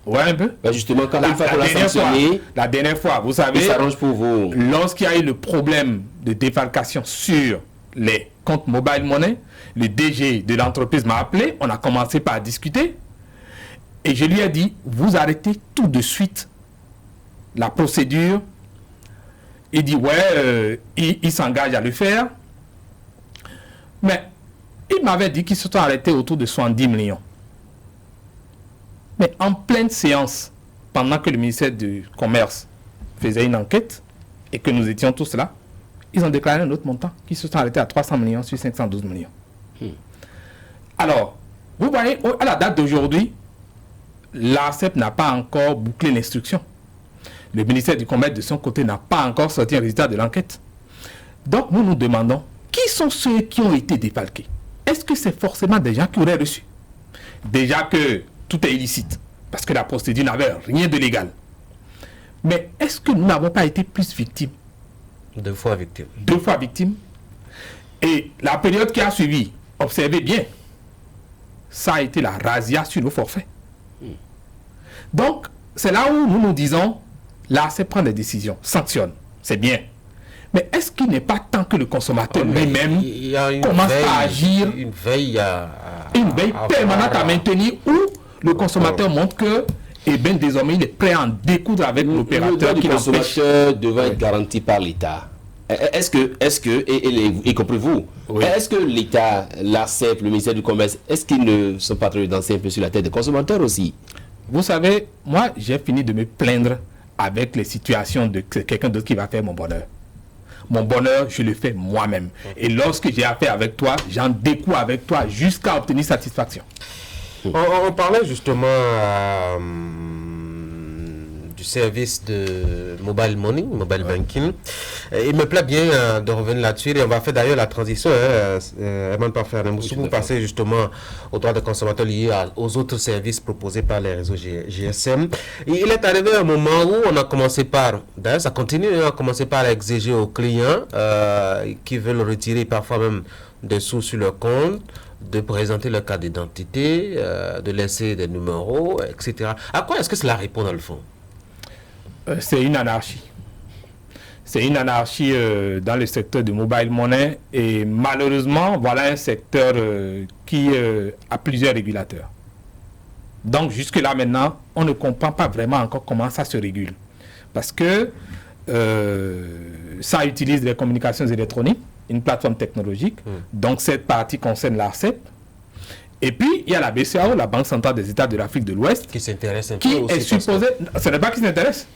Ouais, un peu. Ben justement, quand une fois qu'on l'a sanctionné, la dernière fois, vous savez, il s'arrange pour vous. Lorsqu'il y a eu le problème de défalcation sur les comptes mobile money, le DG de l'entreprise m'a appelé, on a commencé par discuter, et je lui ai dit, vous arrêtez tout de suite la procédure. Il dit, ouais, il s'engage à le faire. Mais il m'avait dit qu'ils se sont arrêtés autour de 70 millions. Mais en pleine séance, pendant que le ministère du Commerce faisait une enquête et que nous étions tous là, ils ont déclaré un autre montant qui se sont arrêtés à 300 millions sur 512 millions. Alors, vous voyez, à la date d'aujourd'hui, l'ARCEP n'a pas encore bouclé l'instruction. Le ministère du Commerce, de son côté, n'a pas encore sorti un résultat de l'enquête. Donc, nous nous demandons, qui sont ceux qui ont été défalqués? Est-ce que c'est forcément des gens qui auraient reçu? Déjà que tout est illicite, parce que la procédure n'avait rien de légal. Mais est-ce que nous n'avons pas été plus victimes? 2 fois victime. 2 fois victimes. Et la période qui a suivi, observez bien, ça a été la razzia sur nos forfaits. Donc, c'est là où nous nous disons, là, c'est prendre des décisions, sanctionne, c'est bien. Mais est-ce qu'il n'est pas temps que le consommateur lui-même commence à agir, une veille permanente à maintenir, où le consommateur montre que, eh bien, désormais, il est prêt à en découdre avec l'opérateur qui l'empêche. Le consommateur devant être garanti par l'État. Est-ce que, y compris vous, est-ce que l'État, l'ARCEP, le ministère du Commerce, est-ce qu'ils ne sont pas trop danser un peu sur la tête des consommateurs aussi? Vous savez, moi, j'ai fini de me plaindre avec les situations de quelqu'un d'autre qui va faire mon bonheur. Mon bonheur, je le fais moi-même. Et lorsque j'ai affaire avec toi, j'en découvre avec toi jusqu'à obtenir satisfaction. On parlait justement du service de mobile money, mobile banking. Il me plaît bien de revenir là-dessus et on va faire d'ailleurs la transition. Pour passer justement aux droits des consommateurs liés aux autres services proposés par les réseaux GSM. Et il est arrivé un moment où on a commencé par, d'ailleurs ça continue, on a commencé par exiger aux clients qui veulent retirer parfois même des sous sur leur compte, de présenter leur carte d'identité, de laisser des numéros, etc. À quoi est-ce que cela répond dans le fond? C'est une anarchie. C'est une anarchie dans le secteur du mobile money et malheureusement, voilà un secteur qui a plusieurs régulateurs. Donc jusque-là maintenant, on ne comprend pas vraiment encore comment ça se régule. Parce que ça utilise les communications électroniques, une plateforme technologique. Donc cette partie concerne l'ARCEP. Et puis, il y a la BCEAO, la Banque centrale des États de l'Afrique de l'Ouest, qui s'intéresse un peu qui aussi est supposé... Ce n'est pas qui s'intéresse.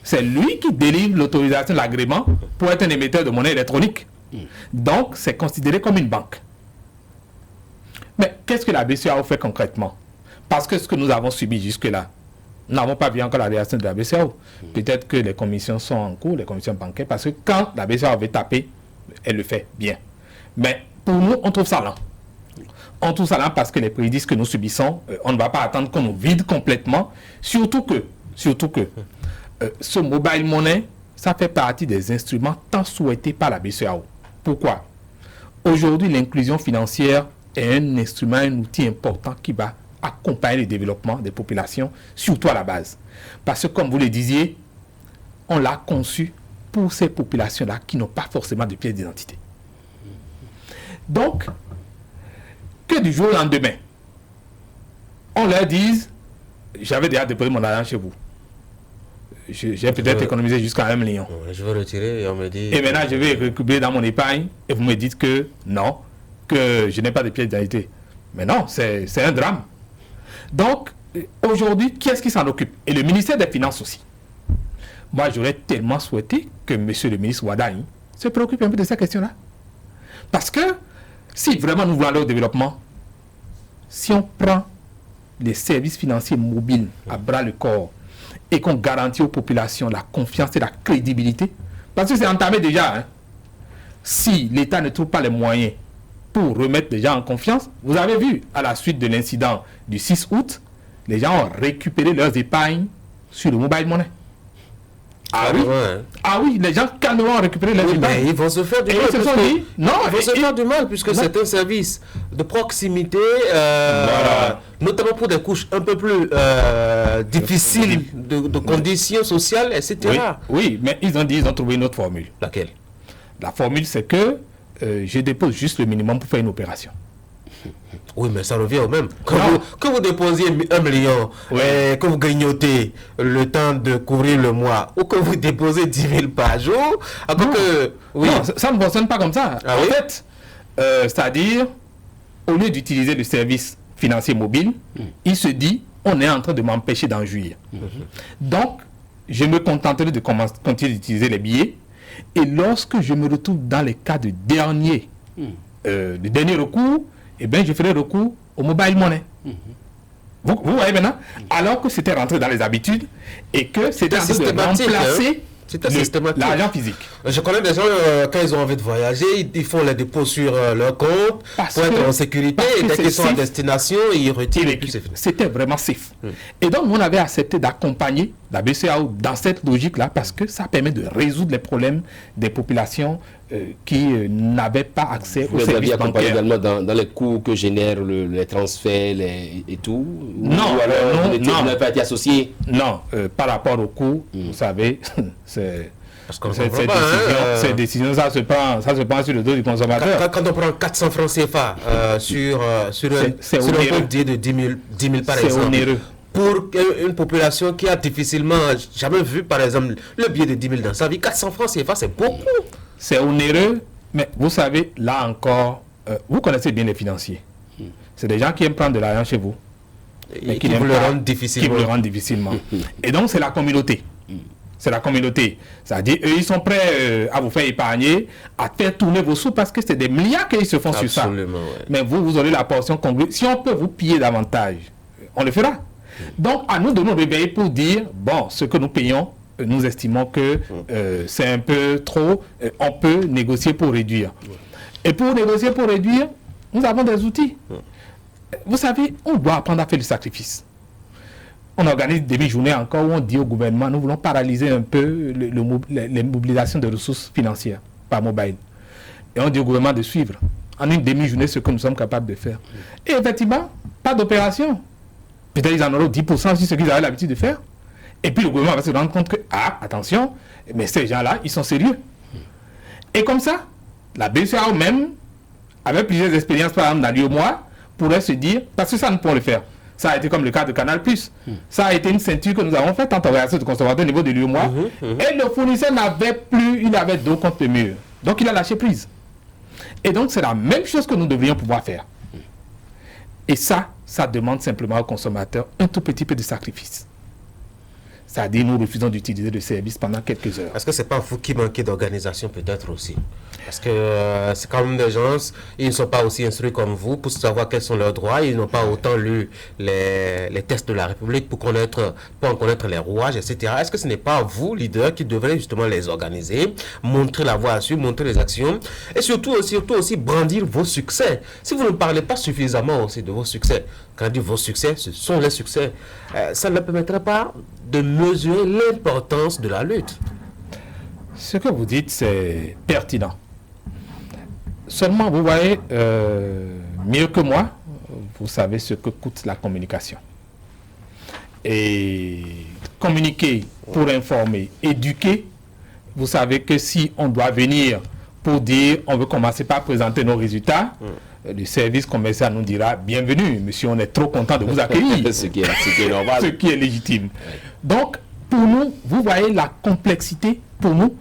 C'est lui qui délivre l'autorisation, l'agrément pour être un émetteur de monnaie électronique. Donc, c'est considéré comme une banque. Mais qu'est-ce que la BCEAO fait concrètement? Parce que ce que nous avons subi jusque-là, nous n'avons pas vu encore la réaction de la BCEAO. Peut-être que les commissions sont en cours, les commissions bancaires, parce que quand la BCEAO veut taper, elle le fait bien. Mais pour nous, on trouve ça lent. On trouve ça lent parce que les préjudices que nous subissons, on ne va pas attendre qu'on nous vide complètement. Surtout que ce mobile money, ça fait partie des instruments tant souhaités par la BCEAO. Pourquoi? Aujourd'hui, l'inclusion financière est un instrument, un outil important qui va accompagner le développement des populations, surtout à la base. Parce que, comme vous le disiez, on l'a conçu pour ces populations-là qui n'ont pas forcément de pièce d'identité. Donc, que du jour au lendemain, on leur dise, j'avais déjà déposé mon argent chez vous. J'ai peut-être économisé jusqu'à 1 million. Je veux retirer et on me dit... Et maintenant, je vais récupérer dans mon épargne et vous me dites que non, que je n'ai pas de pièce d'identité. Mais non, c'est un drame. Donc, aujourd'hui, qui est-ce qui s'en occupe? Et le ministère des Finances aussi. Moi, j'aurais tellement souhaité que monsieur le ministre Wadaï se préoccupe un peu de cette question-là. Parce que, si vraiment nous voulons aller au développement, si on prend les services financiers mobiles à bras le corps, et qu'on garantit aux populations la confiance et la crédibilité, parce que c'est entamé déjà. Si l'État ne trouve pas les moyens pour remettre les gens en confiance, vous avez vu, à la suite de l'incident du 6 août, les gens ont récupéré leurs épargnes sur le mobile money. Ah oui, ah oui, les gens calmement ont récupéré leurs épargnes. Mais ils vont se faire du mal. Ils vont se faire du mal puisque c'est un service de proximité, notamment pour des couches un peu plus difficiles de conditions sociales, etc. Oui, mais ils ont trouvé une autre formule. Laquelle? La formule, c'est que je dépose juste le minimum pour faire une opération. Oui, mais ça revient au même. Que vous déposiez 1 million, que vous grignotez le temps de couvrir le mois, ou que vous déposez 10 000 par jour, non, ça ne fonctionne pas comme ça. Ah, en fait, c'est-à-dire, au lieu d'utiliser le service financier mobile, il se dit, on est en train de m'empêcher d'en jouir. Donc, je me contenterai de continuer d'utiliser les billets, et lorsque je me retrouve dans les cas de dernier recours, eh bien, je ferai recours au mobile money. Vous voyez maintenant? Alors que c'était rentré dans les habitudes et que c'était en train de remplacer C'était systématique. L'argent physique. Je connais des gens, quand ils ont envie de voyager, ils font les dépôts sur leur compte pour être en sécurité. Et dès qu'ils sont à destination, ils retirent et puis c'est fini. C'était vraiment safe. Et donc, on avait accepté d'accompagner la BCEAO dans cette logique-là parce que ça permet de résoudre les problèmes des populations qui n'avaient pas accès aux services bancaires. Vous aviez accompagné également dans les coûts que génèrent les transferts et tout? Non, vous n'avez pas été associé? Non, par rapport aux coûts, vous savez, ces décisions, ça se prend sur le dos du consommateur. Quand on prend 400 francs CFA sur un compte de 10 000 par exemple, onéreux. Pour une population qui a difficilement jamais vu, par exemple, le billet de 10 000 dans sa vie, 400 francs CFA, c'est beaucoup. C'est onéreux, mais vous savez, là encore, vous connaissez bien les financiers. C'est des gens qui aiment prendre de l'argent chez vous. Et qui vous le rendent difficilement. Et donc, c'est la communauté. C'est la communauté. C'est-à-dire, eux, ils sont prêts à vous faire épargner, à faire tourner vos sous parce que c'est des milliards qu'ils se font sur ça. Ouais. Mais vous aurez la portion congrue. Si on peut vous piller davantage, on le fera. Donc, à nous de nous réveiller pour dire, bon, ce que nous payons, nous estimons que c'est un peu trop, on peut négocier pour réduire. Et pour négocier pour réduire, nous avons des outils. Vous savez, on doit apprendre à faire du sacrifice. On organise des demi-journées encore où on dit au gouvernement, nous voulons paralyser un peu les mobilisations de ressources financières par mobile. Et on dit au gouvernement de suivre en une demi-journée ce que nous sommes capables de faire. Et effectivement, pas d'opération. Peut-être qu'ils en auront 10% sur ce qu'ils avaient l'habitude de faire. Et puis le gouvernement va se rendre compte que, attention, mais ces gens-là, ils sont sérieux. Et comme ça, la BCEAO même, avec plusieurs expériences, par exemple, dans l'UEMOA, pourrait se dire, parce que ça, nous pourrons le faire. Ça a été comme le cas de Canal+. Ça a été une ceinture que nous avons faite en organisation de consommateurs au niveau de l'UEMOA. Et le fournisseur n'avait plus, il avait d'autres comptes de mur. Donc il a lâché prise. Et donc c'est la même chose que nous devrions pouvoir faire. Et ça demande simplement aux consommateurs un tout petit peu de sacrifice. C'est-à-dire, nous refusons d'utiliser le service pendant quelques heures. Est-ce que ce n'est pas vous qui manquez d'organisation peut-être aussi? Parce que c'est quand même des gens, ils ne sont pas aussi instruits comme vous pour savoir quels sont leurs droits. Ils n'ont pas autant lu les textes de la République pour en connaître les rouages, etc. Est-ce que ce n'est pas vous, leader, qui devrez justement les organiser, montrer la voie à suivre, montrer les actions et surtout aussi brandir vos succès? Si vous ne parlez pas suffisamment aussi de vos succès, quand on dit vos succès, ce sont les succès, ça ne permettrait pas de mesurer l'importance de la lutte. Ce que vous dites, c'est pertinent. Seulement, vous voyez, mieux que moi, vous savez ce que coûte la communication. Et communiquer pour informer, éduquer, vous savez que si on doit venir pour dire, on veut commencer par présenter nos résultats, le service commercial nous dira, bienvenue, monsieur, on est trop content de vous accueillir. ce qui est normal. Ce qui est légitime. Donc, pour nous, vous voyez la complexité, pour nous,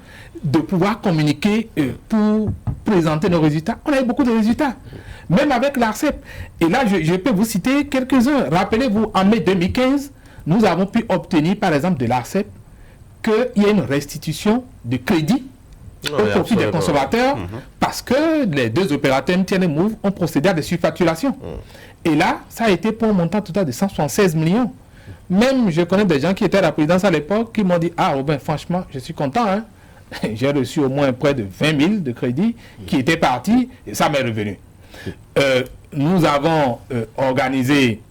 de pouvoir communiquer pour présenter nos résultats. On a eu beaucoup de résultats, même avec l'ARCEP. Et là, je peux vous citer quelques-uns. Rappelez-vous, en mai 2015, nous avons pu obtenir, par exemple, de l'ARCEP, qu'il y ait une restitution de crédit au profit des consommateurs, parce que les deux opérateurs MTN et Move ont procédé à des surfacturations. Et là, ça a été pour un montant total de 176 millions. Même, je connais des gens qui étaient à la présidence à l'époque qui m'ont dit, Robin, franchement, je suis content, hein. J'ai reçu au moins près de 20 000 de crédits qui étaient partis et ça m'est revenu. Nous avons organisé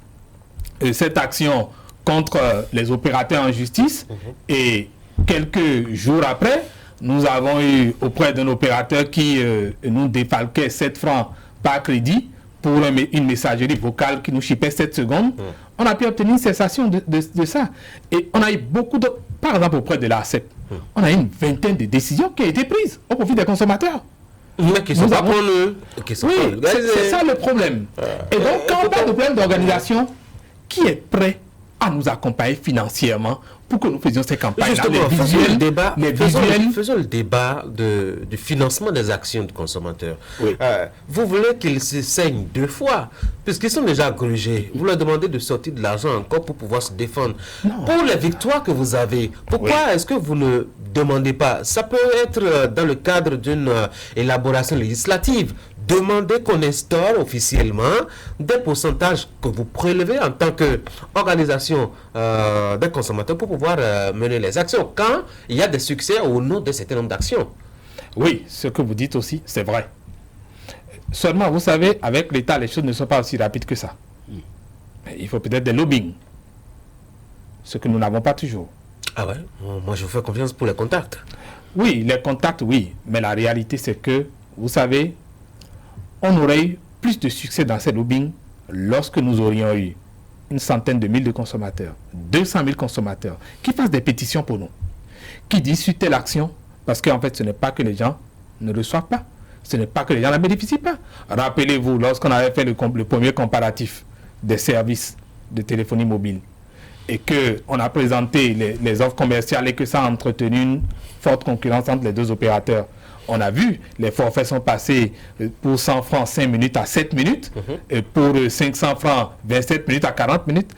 cette action contre les opérateurs en justice et quelques jours après, nous avons eu auprès d'un opérateur qui nous défalquait 7 francs par crédit pour une messagerie vocale qui nous chipait 7 secondes. On a pu obtenir une cessation de ça. Et on a eu beaucoup de... Par exemple, auprès de l'ARCEP, on a eu une vingtaine de décisions qui ont été prises au profit des consommateurs. Mais qui sont pas pour nous. Oui, c'est ça le problème. Et donc, quand on parle de problème d'organisation, qui est prêt à nous accompagner financièrement pour que nous faisions ces campagnes-là? Faisons le débat du financement des actions de consommateurs. Oui. Vous voulez qu'ils se saignent 2 fois, puisqu'ils sont déjà grugés. Vous leur demandez de sortir de l'argent encore pour pouvoir se défendre. Non. Pour les victoires que vous avez, pourquoi est-ce que vous ne demandez pas? Ça peut être dans le cadre d'une élaboration législative demandez qu'on instaure officiellement des pourcentages que vous prélevez en tant qu'organisation des consommateurs pour pouvoir mener les actions quand il y a des succès au nom de certain nombre d'actions. Oui, ce que vous dites aussi, c'est vrai. Seulement, vous savez, avec l'État, les choses ne sont pas aussi rapides que ça. Il faut peut-être des lobbying, ce que nous n'avons pas toujours. Ah ouais, moi je vous fais confiance pour les contacts. Oui, les contacts, oui. Mais la réalité, c'est que, vous savez, on aurait eu plus de succès dans ces lobbying lorsque nous aurions eu une centaine de mille de consommateurs, 200 000 consommateurs, qui fassent des pétitions pour nous, qui disent sur telle action, parce qu'en fait, ce n'est pas que les gens ne reçoivent pas, ce n'est pas que les gens ne bénéficient pas. Rappelez-vous, lorsqu'on avait fait le premier comparatif des services de téléphonie mobile, et qu'on a présenté les offres commerciales et que ça a entretenu une forte concurrence entre les deux opérateurs. On a vu, les forfaits sont passés pour 100 francs 5 minutes à 7 minutes, et pour 500 francs 27 minutes à 40 minutes.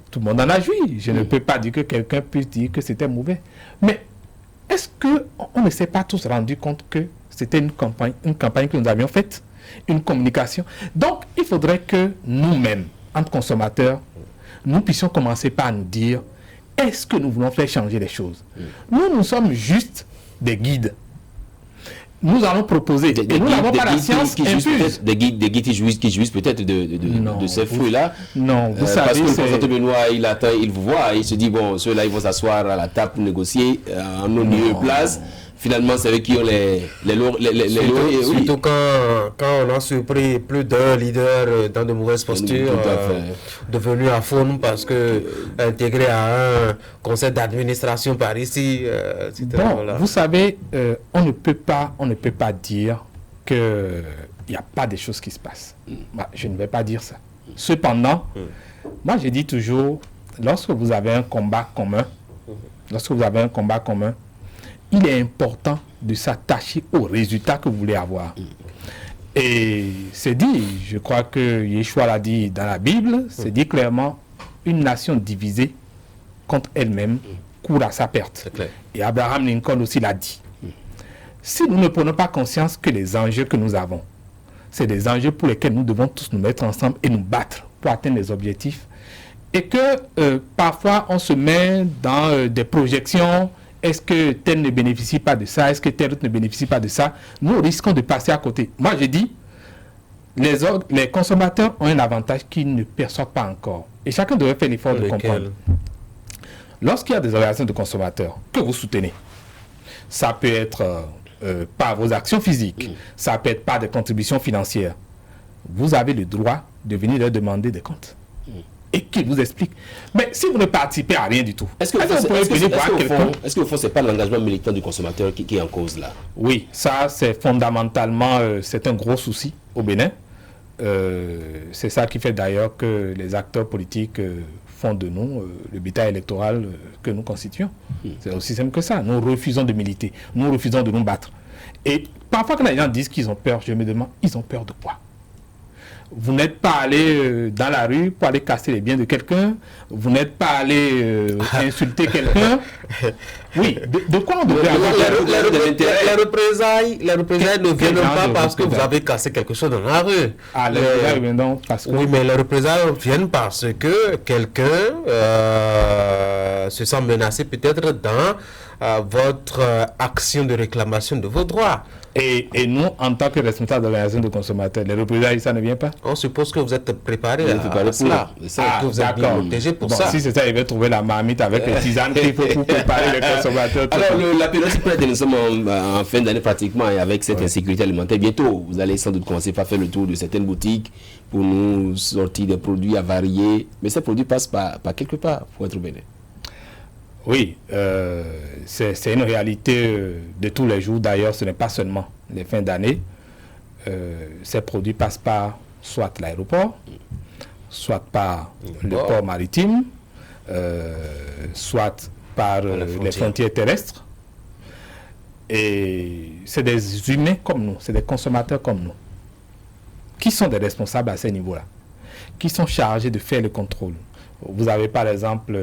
Tout le monde en a joui. Je ne peux pas dire que quelqu'un puisse dire que c'était mauvais. Mais est-ce qu'on ne s'est pas tous rendu compte que c'était une campagne que nous avions faite, une communication? Donc, il faudrait que nous-mêmes, entre consommateurs, nous puissions commencer par nous dire, est-ce que nous voulons faire changer les choses? Nous sommes juste des guides. Nous allons proposer, et nous n'avons pas la science infuse. Des guides qui jouissent peut-être de ces fruits-là. Non, vous savez, parce que le consommateur Benoît, il attend, il vous voit, il se dit, bon, ceux-là, ils vont s'asseoir à la table pour négocier en nos lieu et place. Finalement, c'est eux qui ont surtout quand on a surpris plus d'un leader dans de mauvaises postures, devenu à fond parce que intégré à un conseil d'administration par ici, etc. Bon, voilà. Vous savez, on ne peut pas dire qu'il n'y a pas des choses qui se passent. Je ne vais pas dire ça. Cependant, moi je dis toujours, lorsque vous avez un combat commun, il est important de s'attacher aux résultats que vous voulez avoir. Et c'est dit, je crois que Yeshua l'a dit dans la Bible, c'est dit clairement, une nation divisée contre elle-même court à sa perte. Et Abraham Lincoln aussi l'a dit. Si nous ne prenons pas conscience que les enjeux que nous avons, c'est des enjeux pour lesquels nous devons tous nous mettre ensemble et nous battre pour atteindre les objectifs, et que parfois on se met dans des projections. Est-ce que tel ne bénéficie pas de ça? Est-ce que tel autre ne bénéficie pas de ça? Nous risquons de passer à côté. Moi, je dis, les consommateurs ont un avantage qu'ils ne perçoivent pas encore. Et chacun devrait faire l'effort de comprendre. Lorsqu'il y a des organisations de consommateurs que vous soutenez, ça peut être par vos actions physiques, ça peut être par des contributions financières. Vous avez le droit de venir leur demander des comptes. Et qu'ils vous expliquent. Mais si vous ne participez à rien du tout, est-ce qu'au fond, ce n'est pas l'engagement militant du consommateur qui est en cause là? Oui, ça c'est fondamentalement, c'est un gros souci au Bénin. C'est ça qui fait d'ailleurs que les acteurs politiques font de nous le bétail électoral que nous constituons. C'est aussi simple que ça. Nous refusons de militer, nous refusons de nous battre. Et parfois quand les gens disent qu'ils ont peur, je me demande, ils ont peur de quoi? Vous n'êtes pas allé dans la rue pour aller casser les biens de quelqu'un. Vous n'êtes pas allé insulter quelqu'un. Oui, de quoi on devrait avoir les représailles ne viennent pas parce que vous avez cassé quelque chose dans la rue. Ah, les représailles viennent donc parce que... Oui, mais les représailles viennent parce que quelqu'un se sent menacé peut-être dans votre action de réclamation de vos droits. Et nous, en tant que responsables de l'organisation de consommateurs, les représailles, ça ne vient pas? On suppose que vous êtes préparé à cela. Que vous êtes bien protégé pour ça. Si c'est ça, il va trouver la marmite avec les tisanes qu'il faut pour préparer les consommateurs. Alors, la période si près, nous sommes en fin d'année pratiquement, et avec cette insécurité alimentaire, bientôt, vous allez sans doute commencer par faire le tour de certaines boutiques pour nous sortir des produits avariés. Mais ces produits passent par quelque part pour être bénéfiques. Oui, c'est une réalité de tous les jours. D'ailleurs, ce n'est pas seulement les fins d'année. Ces produits passent par soit l'aéroport, soit par le port maritime, soit par les frontières terrestres. Et c'est des humains comme nous, c'est des consommateurs comme nous, qui sont des responsables à ces niveaux-là, qui sont chargés de faire le contrôle. Vous avez par exemple...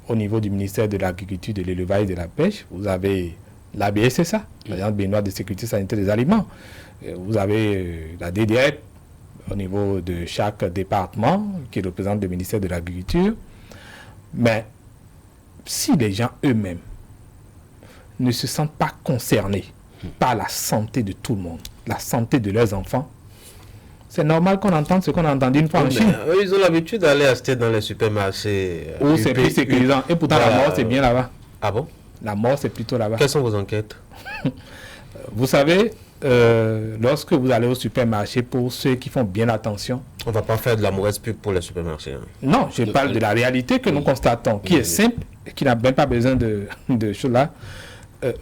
au niveau du ministère de l'Agriculture, de l'Élevage et de la Pêche, vous avez L'ABS, c'est ça, l'Agence béninoise de sécurité sanitaire des aliments. Vous avez la DDR au niveau de chaque département qui représente le ministère de l'Agriculture. Mais si les gens eux-mêmes ne se sentent pas concernés par la santé de tout le monde, la santé de leurs enfants, c'est normal qu'on entende ce qu'on a entendu une fois en Chine. Ils ont l'habitude d'aller acheter dans les supermarchés. Où c'est plus sécurisant. Et pourtant, la mort, c'est bien là-bas. Ah bon? La mort, c'est plutôt là-bas. Quelles sont vos enquêtes? Vous savez, lorsque vous allez au supermarché, pour ceux qui font bien attention... On ne va pas faire de la mauvaise pub pour les supermarchés. Hein. Non, je parle de la réalité que nous constatons, qui est simple, et qui n'a même pas besoin de choses là.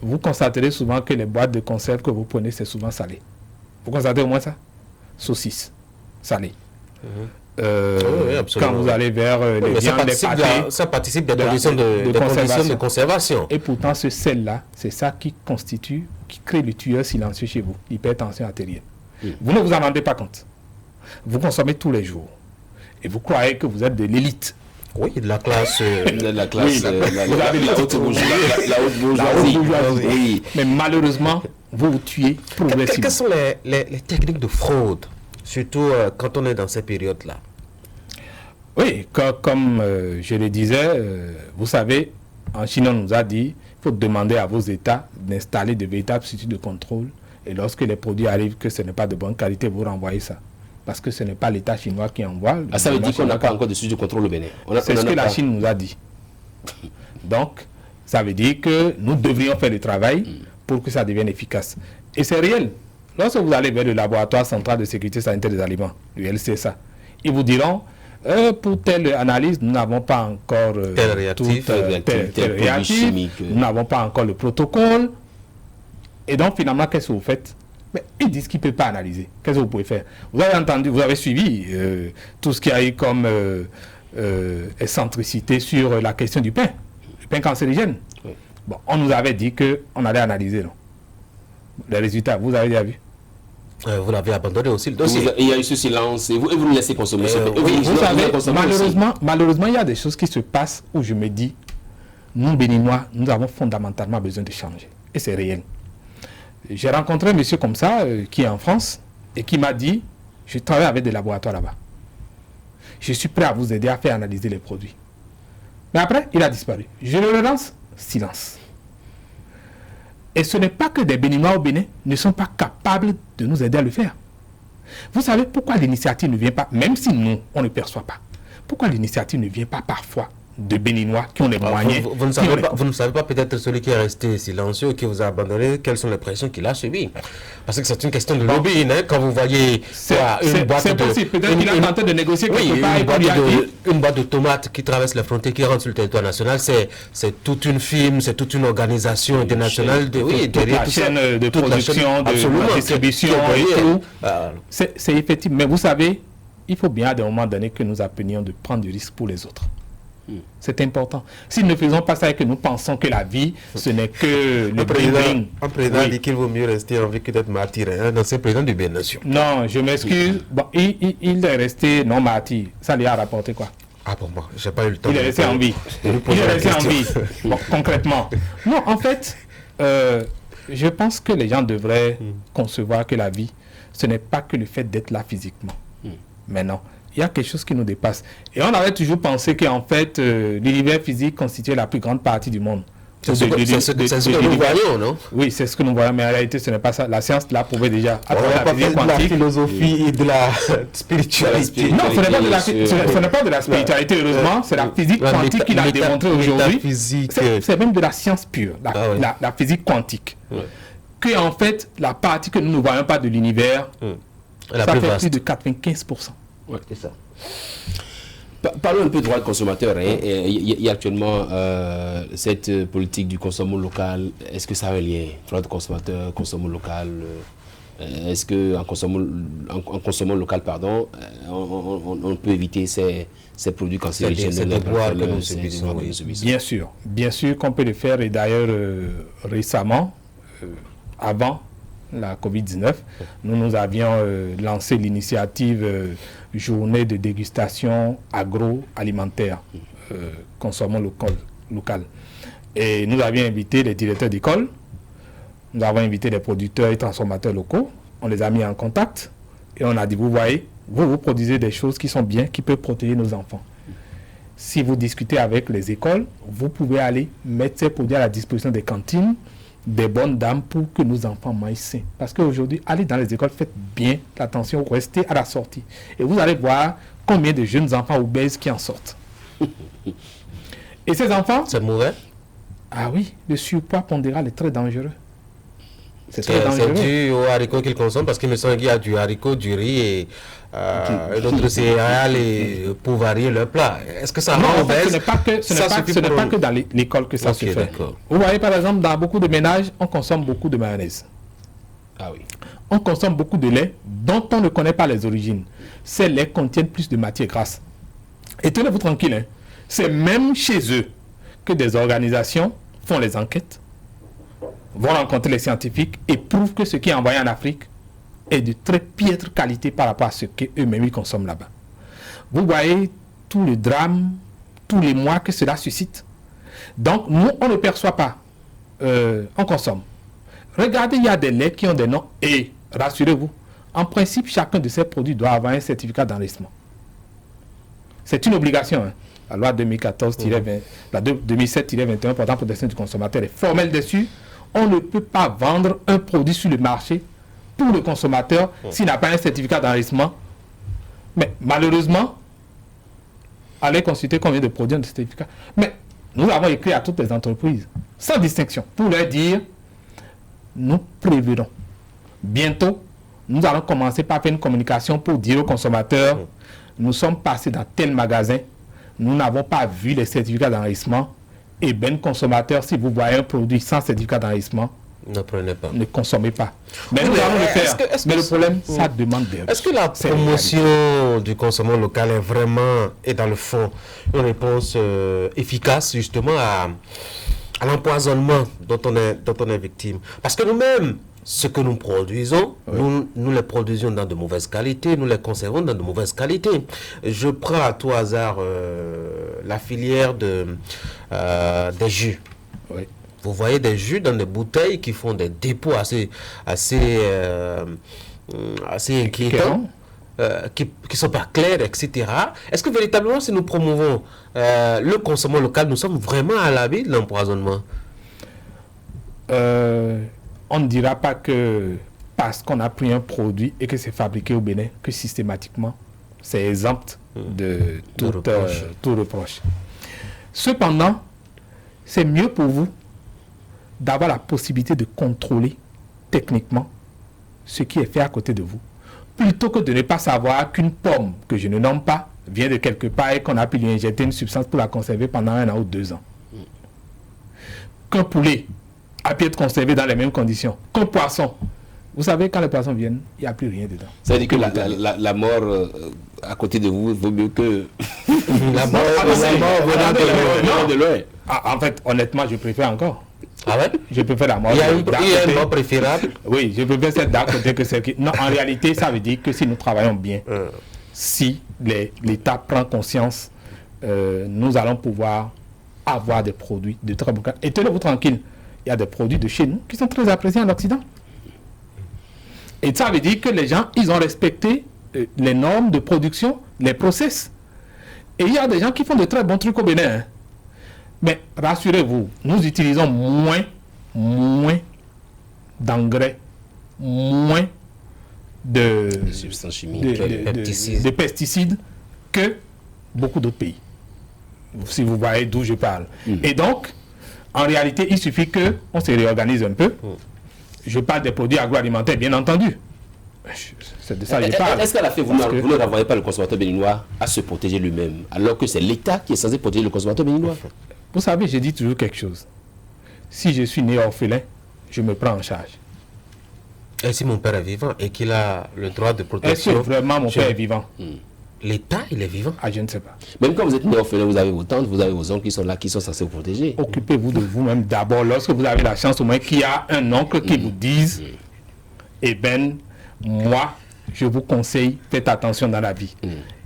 Vous constaterez souvent que les boîtes de conserve que vous prenez, c'est souvent salé. Vous constatez au moins ça? Saucisses, salées. Oui, quand vous allez vers les viandes, les pâtés, ça participe des conditions de conservation. Et pourtant, ce sel-là, c'est ça qui crée le tueur silencieux chez vous, l'hypertension artérielle. Vous ne vous en rendez pas compte. Vous consommez tous les jours. Et vous croyez que vous êtes de l'élite. Oui, de la classe... la haute bourgeoisie. Oui. Mais malheureusement, vous vous tuez progressivement. Quelles sont les techniques de fraude, surtout quand on est dans ces périodes-là? Oui, comme je le disais, vous savez, en Chine, on nous a dit qu'il faut demander à vos États d'installer de véritables structures de contrôle. Et lorsque les produits arrivent, que ce n'est pas de bonne qualité, vous renvoyez ça. Parce que ce n'est pas l'État chinois qui envoie. Ça veut dire qu'on n'a pas encore de structures de contrôle au Bénin. C'est ce que la Chine nous a dit. Donc, ça veut dire que nous devrions faire le travail pour que ça devienne efficace. Et c'est réel. Lorsque vous allez vers le laboratoire central de sécurité sanitaire des aliments, le LCSA, ils vous diront, pour telle analyse, nous n'avons pas encore tel réactif, nous n'avons pas encore le protocole. Et donc, finalement, qu'est-ce que vous faites? Mais ils disent qu'ils ne peuvent pas analyser. Qu'est-ce que vous pouvez faire? Vous avez entendu, vous avez suivi tout ce qu'il y a eu comme excentricité sur la question du pain, le pain cancérigène. Oui. Bon, on nous avait dit qu'on allait analyser. Non? Les résultats, vous avez déjà vu? Vous l'avez abandonné aussi le dossier. Il y a eu ce silence et vous nous laissez consommer ce pain. Vous savez, malheureusement, il y a des choses qui se passent où je me dis, nous, Béninois, nous avons fondamentalement besoin de changer. Et c'est réel. J'ai rencontré un monsieur comme ça, qui est en France, et qui m'a dit, je travaille avec des laboratoires là-bas. Je suis prêt à vous aider à faire analyser les produits. Mais après, il a disparu. Je le relance, silence. Et ce n'est pas que des Béninois au Bénin ne sont pas capables de nous aider à le faire. Vous savez pourquoi l'initiative ne vient pas, même si nous, on ne perçoit pas, pourquoi l'initiative ne vient pas parfois de Béninois qui ont les moyens. Vous ne savez pas peut-être celui qui est resté silencieux, qui vous a abandonné, quelles sont les pressions qu'il a subies. Parce que c'est une question de lobbying, hein, quand vous voyez une boîte de... C'est possible, peut-être qu'il a tenté de négocier quelque part. Une boîte de tomates qui traverse les frontières, qui rentre sur le territoire national, c'est toute une firme, c'est toute une organisation internationale. Toute la chaîne de production, de distribution et tout. C'est effectivement, mais vous savez, il faut bien à des moments donnés que nous apprenions de prendre du risque pour les autres. C'est important. Si nous ne faisons pas ça et que nous pensons que la vie, ce n'est que le président. Un président dit qu'il vaut mieux rester en vie que d'être martyr. Un ancien président du Bénin. Non, je m'excuse. Bon, il est resté non martyr. Ça lui a rapporté quoi? Ah bon, j'ai pas eu le temps. Il est resté en vie. Il est resté en vie. Bon, concrètement. Non, en fait, je pense que les gens devraient concevoir que la vie, ce n'est pas que le fait d'être là physiquement. Mais non. Il y a quelque chose qui nous dépasse. Et on avait toujours pensé qu'en fait, l'univers physique constituait la plus grande partie du monde. C'est ce que nous voyons, non? Oui, c'est ce que nous voyons, mais en réalité, ce n'est pas ça. La science l'a prouvé déjà. On n'a pas fait de la philosophie et de la spiritualité. Non, ce n'est pas de la spiritualité, heureusement. C'est la physique quantique qui l'a démontré aujourd'hui. C'est même de la science pure, la physique quantique. Que en fait, la partie que nous ne voyons pas de l'univers, ça fait plus de 95%. Oui, c'est ça. Parlons un peu de droit de consommateur. Il y a actuellement cette politique du consommation local. Est-ce que ça a un lien? Droit de consommateur, consommation local. Est-ce qu'en consommant local, pardon, on peut éviter ces produits cancérigènes? C'est des devoirs que nous subissons. Bien sûr qu'on peut le faire. Et d'ailleurs, récemment, avant la Covid-19, nous avions lancé l'initiative Journée de dégustation agroalimentaire, consommons local. Et nous avions invité les directeurs d'école nous avons invité des producteurs et transformateurs locaux. On les a mis en contact et on a dit, vous voyez, vous produisez des choses qui sont bien, qui peuvent protéger nos enfants. Si vous discutez avec les écoles, vous pouvez aller mettre ces produits à la disposition des cantines, des bonnes dames pour que nos enfants mangent sain. Parce qu'aujourd'hui, allez dans les écoles, faites bien attention, restez à la sortie. Et vous allez voir combien de jeunes enfants obèses qui en sortent. Et ces enfants... C'est mauvais. Ah oui, le surpoids pondéral est très dangereux. C'est très dangereux. C'est dû aux haricots qu'ils consomment parce qu'il me semble qu'il y a du haricot, du riz et d'autres céréales pour varier leur plat. Est-ce que ça rend obèse? Ce n'est pas que dans l'école que ça se fait. Vous voyez par exemple, dans beaucoup de ménages, on consomme beaucoup de mayonnaise. Ah oui. On consomme beaucoup de lait dont on ne connaît pas les origines. Ces laits contiennent plus de matière grasse. Et tenez-vous tranquille, hein, c'est même chez eux que des organisations font les enquêtes, vont rencontrer les scientifiques et prouvent que ce qui est envoyé en Afrique est de très piètre qualité par rapport à ce qu'eux-mêmes consomment là-bas. Vous voyez tout le drame, tous les mois que cela suscite. Donc, nous, on ne perçoit pas. On consomme. Regardez, il y a des laits qui ont des noms et, rassurez-vous, en principe, chacun de ces produits doit avoir un certificat d'enregistrement. C'est une obligation. Hein. La loi 2014-20, la 2007-21 portant protection du consommateur est formelle dessus. On ne peut pas vendre un produit sur le marché pour le consommateur s'il n'a pas un certificat d'enregistrement. Mais malheureusement, allez consulter combien de produits ont de certificat. Mais nous avons écrit à toutes les entreprises, sans distinction, pour leur dire, nous prévenons. Bientôt, nous allons commencer par faire une communication pour dire aux consommateurs, nous sommes passés dans tel magasin, nous n'avons pas vu les certificats d'enregistrement. Et bien, consommateur, si vous voyez un produit sans certificat d'enregistrement, ne prenez pas. Ne consommez pas. Mais nous allons le faire. Mais le problème, ça demande des... Est-ce que la promotion du consommation local est vraiment, et dans le fond, une réponse efficace justement à l'empoisonnement dont on est victime? Parce que nous-mêmes, ce que nous produisons, nous les produisons dans de mauvaises qualités, nous les conservons dans de mauvaises qualités. Je prends à tout hasard la filière des jus. Oui. Vous voyez des jus dans des bouteilles qui font des dépôts assez inquiétants, qui ne sont pas clairs, etc. Est-ce que véritablement, si nous promouvons le consommation local, nous sommes vraiment à l'abri de l'empoisonnement? On ne dira pas que parce qu'on a pris un produit et que c'est fabriqué au Bénin, que systématiquement, c'est exempt de tout reproche. Cependant, c'est mieux pour vous d'avoir la possibilité de contrôler techniquement ce qui est fait à côté de vous, plutôt que de ne pas savoir qu'une pomme, que je ne nomme pas, vient de quelque part et qu'on a pu lui injecter une substance pour la conserver pendant 1 an ou 2 ans. Qu'un poulet a pu être conservé dans les mêmes conditions qu'un poisson. Vous savez, quand les poissons viennent, il n'y a plus rien dedans. Ça veut dire que la mort à côté de vous vaut mieux que la mort venant de loin. En fait, honnêtement, je préfère encore. Ah ouais? Je préfère la mort. Il y a une mort préférable? Oui, je préfère cette d'à côté que celle qui... Non, en réalité, ça veut dire que si nous travaillons bien, si l'État prend conscience, nous allons pouvoir avoir des produits de très bon qualité. Et tenez-vous tranquille, il y a des produits de chez nous qui sont très appréciés en Occident. Et ça veut dire que les gens, ils ont respecté les normes de production, les process. Et il y a des gens qui font de très bons trucs au Bénin. Hein. Mais rassurez-vous, nous utilisons moins d'engrais, moins de substances chimiques, de pesticides que beaucoup d'autres pays. Si vous voyez d'où je parle. Et donc, en réalité, il suffit qu'on se réorganise un peu. Je parle des produits agroalimentaires, bien entendu. C'est de ça que je parle. Est-ce qu'à la fin, vous ne renvoyez pas le consommateur béninois à se protéger lui-même, alors que c'est l'État qui est censé protéger le consommateur béninois? Vous savez, je dis toujours quelque chose. Si je suis né orphelin, je me prends en charge. Et si mon père est vivant et qu'il a le droit de protection... Est-ce que vraiment mon père est vivant? L'État, il est vivant? Ah, je ne sais pas. Même quand vous êtes né orphelin, vous avez vos tantes, vous avez vos oncles qui sont là, qui sont censés vous protéger. Occupez-vous de vous-même d'abord. Lorsque vous avez la chance au moins qu'il y a un oncle qui vous dise, eh ben, moi, je vous conseille, faites attention dans la vie.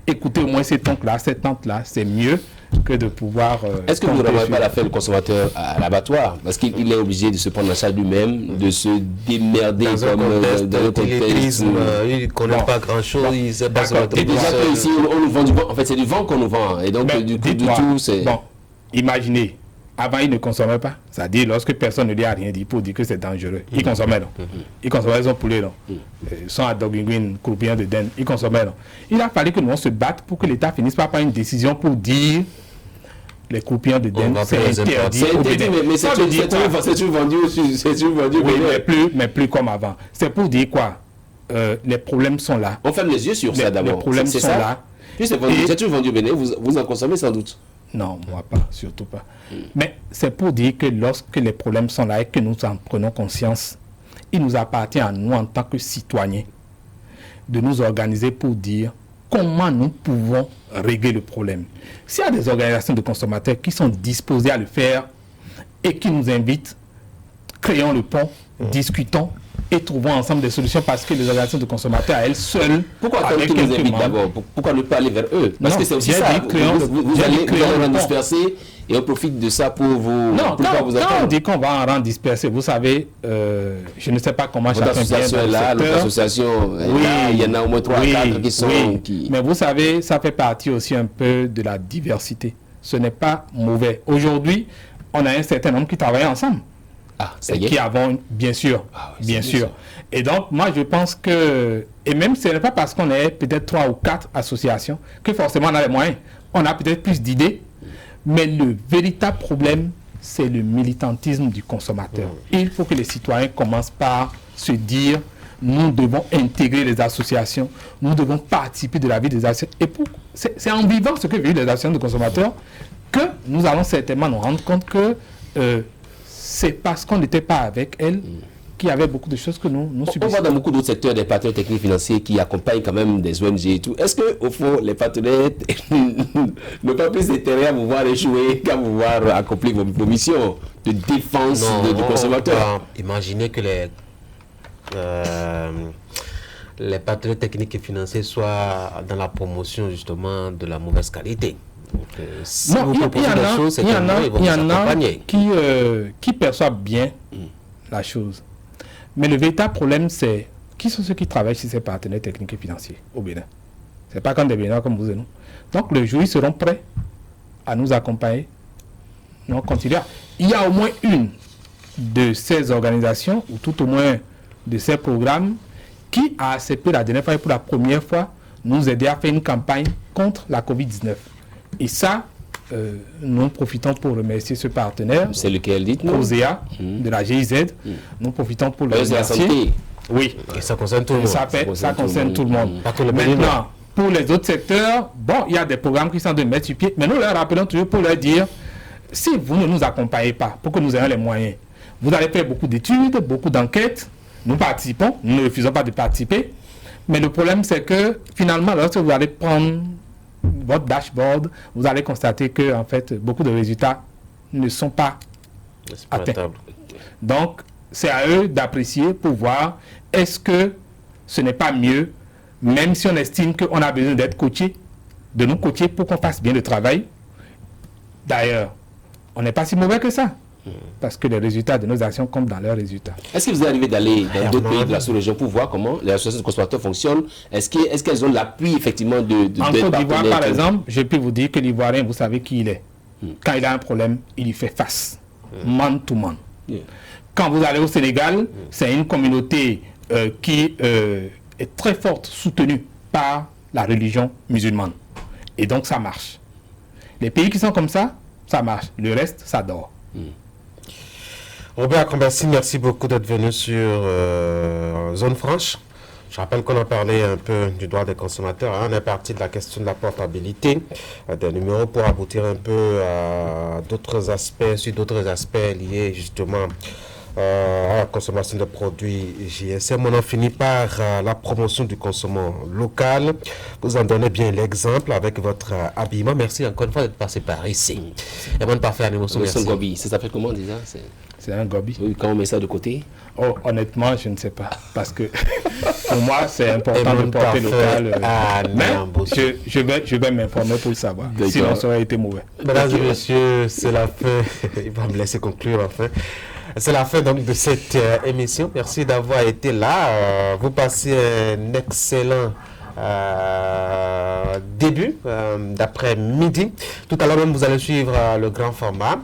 Écoutez au moins cet oncle-là, cette tante-là, c'est mieux que de pouvoir... Est-ce que vous ne renvoyez pas l'affaire le consommateur à l'abattoir? Parce qu'il est obligé de se prendre en charge lui-même, de se démerder dans un contexte. Il ne connaît pas grand-chose, il ne sait pas se mettre. Et déjà que ici, on nous vend du vent. En fait, c'est du vent qu'on nous vend. Et donc, du tout, c'est... Bon, imaginez, avant, il ne consommait pas. C'est-à-dire, lorsque personne ne lui a rien dit pour dire que c'est dangereux, il consommait, non. Il consommait son poulet, non. Son adoguingouin, croupillon de dinde, il consommait, non. Il a fallu que nous on se batte pour que l'État finisse par prendre une décision pour dire les croupillons de dinde, c'est interdit. Mais c'est-tu vendu mais plus comme avant. C'est pour dire quoi? Les problèmes sont là. On ferme les yeux sur ça d'abord. Les problèmes sont là. Puis c'est-tu vendu au Bénin, vous en consommez sans doute? Non, moi pas, surtout pas. Mais c'est pour dire que lorsque les problèmes sont là et que nous en prenons conscience, il nous appartient à nous en tant que citoyens de nous organiser pour dire comment nous pouvons régler le problème. S'il y a des organisations de consommateurs qui sont disposées à le faire et qui nous invitent, créons le pont, discutons et trouvons ensemble des solutions, parce que les organisations de consommateurs à elles seules... Pourquoi attendre qu'ils nous invitent d'abord? Pourquoi ne pas aller vers eux? Parce que c'est aussi ça, vous allez en disperser et on profite de ça pour vous... Non, quand on dit qu'on va en rendre disperser, vous savez, je ne sais pas comment chacun vient dans le secteur. Notre association, là, il y en a au moins 3 4 qui sont... Mais vous savez, ça fait partie aussi un peu de la diversité. Ce n'est pas mauvais. Aujourd'hui, on a un certain nombre qui travaillent ensemble. Qui avons, bien sûr, bien sûr. Et donc, moi, je pense que, et même ce n'est pas parce qu'on est peut-être 3 ou 4 associations que forcément on a les moyens. On a peut-être plus d'idées, mais le véritable problème, c'est le militantisme du consommateur. Il faut que les citoyens commencent par se dire, nous devons intégrer les associations, nous devons participer de la vie des associations. Et c'est en vivant ce que vivent les associations de consommateurs que nous allons certainement nous rendre compte que c'est parce qu'on n'était pas avec elles qu'il y avait beaucoup de choses que nous subissons. On voit dans beaucoup d'autres secteurs des partenaires techniques financiers qui accompagnent quand même des ONG et tout. Est-ce qu'au fond, les partenaires n'ont pas plus intérêt à vous voir échouer qu'à vous voir accomplir vos missions de défense du consommateur? Imaginez que les partenaires techniques et financiers soient dans la promotion justement de la mauvaise qualité. Donc, si non, il y en a qui perçoivent bien la chose. Mais le véritable problème, c'est qui sont ceux qui travaillent chez ces partenaires techniques et financiers au Bénin. Ce n'est pas comme des Béninois comme vous et nous. Donc, le jour, ils seront prêts à nous accompagner. Nous continuons. Il y a au moins une de ces organisations, ou tout au moins de ces programmes, qui a accepté la dernière fois et pour la première fois nous aider à faire une campagne contre la COVID-19. Et ça, nous profitons pour remercier ce partenaire. C'est lequel, dites-nous? OSEA, de la GIZ. Nous profitons pour le remercier. Oui. Et ça concerne tout le monde. Ça concerne tout le monde. Maintenant, pour les autres secteurs, bon, il y a des programmes qui sont de mettre sur pied. Mais nous leur rappelons toujours pour leur dire, si vous ne nous accompagnez pas, pour que nous ayons les moyens, vous allez faire beaucoup d'études, beaucoup d'enquêtes. Nous participons, nous ne refusons pas de participer. Mais le problème, c'est que finalement, lorsque vous allez prendre votre dashboard, vous allez constater que en fait, beaucoup de résultats ne sont pas atteints. Donc, c'est à eux d'apprécier pour voir est-ce que ce n'est pas mieux, même si on estime qu'on a besoin d'être coaché, de nous coacher pour qu'on fasse bien le travail. D'ailleurs, on n'est pas si mauvais que ça. Parce que les résultats de nos actions comptent dans leurs résultats. Est-ce que vous êtes arrivé d'aller dans d'autres pays de la sous-région pour voir comment les associations de consommateurs fonctionnent? Est-ce qu'elles ont l'appui effectivement de en Côte d'Ivoire, par exemple, je peux vous dire que l'Ivoirien, vous savez qui il est. Quand il a un problème, il y fait face. Man to man. Quand vous allez au Sénégal, c'est une communauté qui est très forte, soutenue par la religion musulmane. Et donc ça marche. Les pays qui sont comme ça marche. Le reste, ça dort. Robert Crombessi, merci beaucoup d'être venu sur Zone Franche. Je rappelle qu'on a parlé un peu du droit des consommateurs. On est parti de la question de la portabilité des numéros pour aboutir un peu à d'autres aspects, sur d'autres aspects liés justement à la consommation de produits JSM. On en finit par la promotion du consommant local. Vous en donnez bien l'exemple avec votre habillement. Merci encore une fois d'être passé par ici. Et bonne parfait à l'émotion. C'est un gobi. Ça s'appelle comment déjà? C'est un gobi. Oui, quand on met ça de côté? Oh, honnêtement, je ne sais pas. Parce que Pour moi, c'est important de porter local. Mais je vais m'informer pour le savoir. Sinon, ça aurait été mauvais. Mesdames et messieurs, c'est la fin. Il va me laisser conclure enfin. C'est la fin donc de cette émission. Merci d'avoir été là. Vous passez un excellent début d'après-midi. Tout à l'heure même, vous allez suivre le grand format.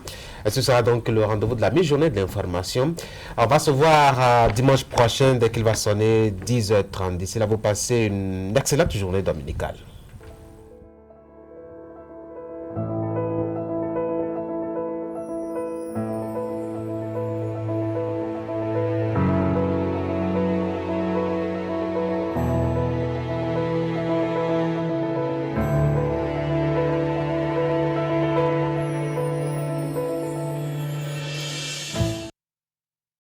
Ce sera donc le rendez-vous de la mi-journée de l'information. On va se voir dimanche prochain dès qu'il va sonner 10h30. D'ici là, vous passez une excellente journée dominicale.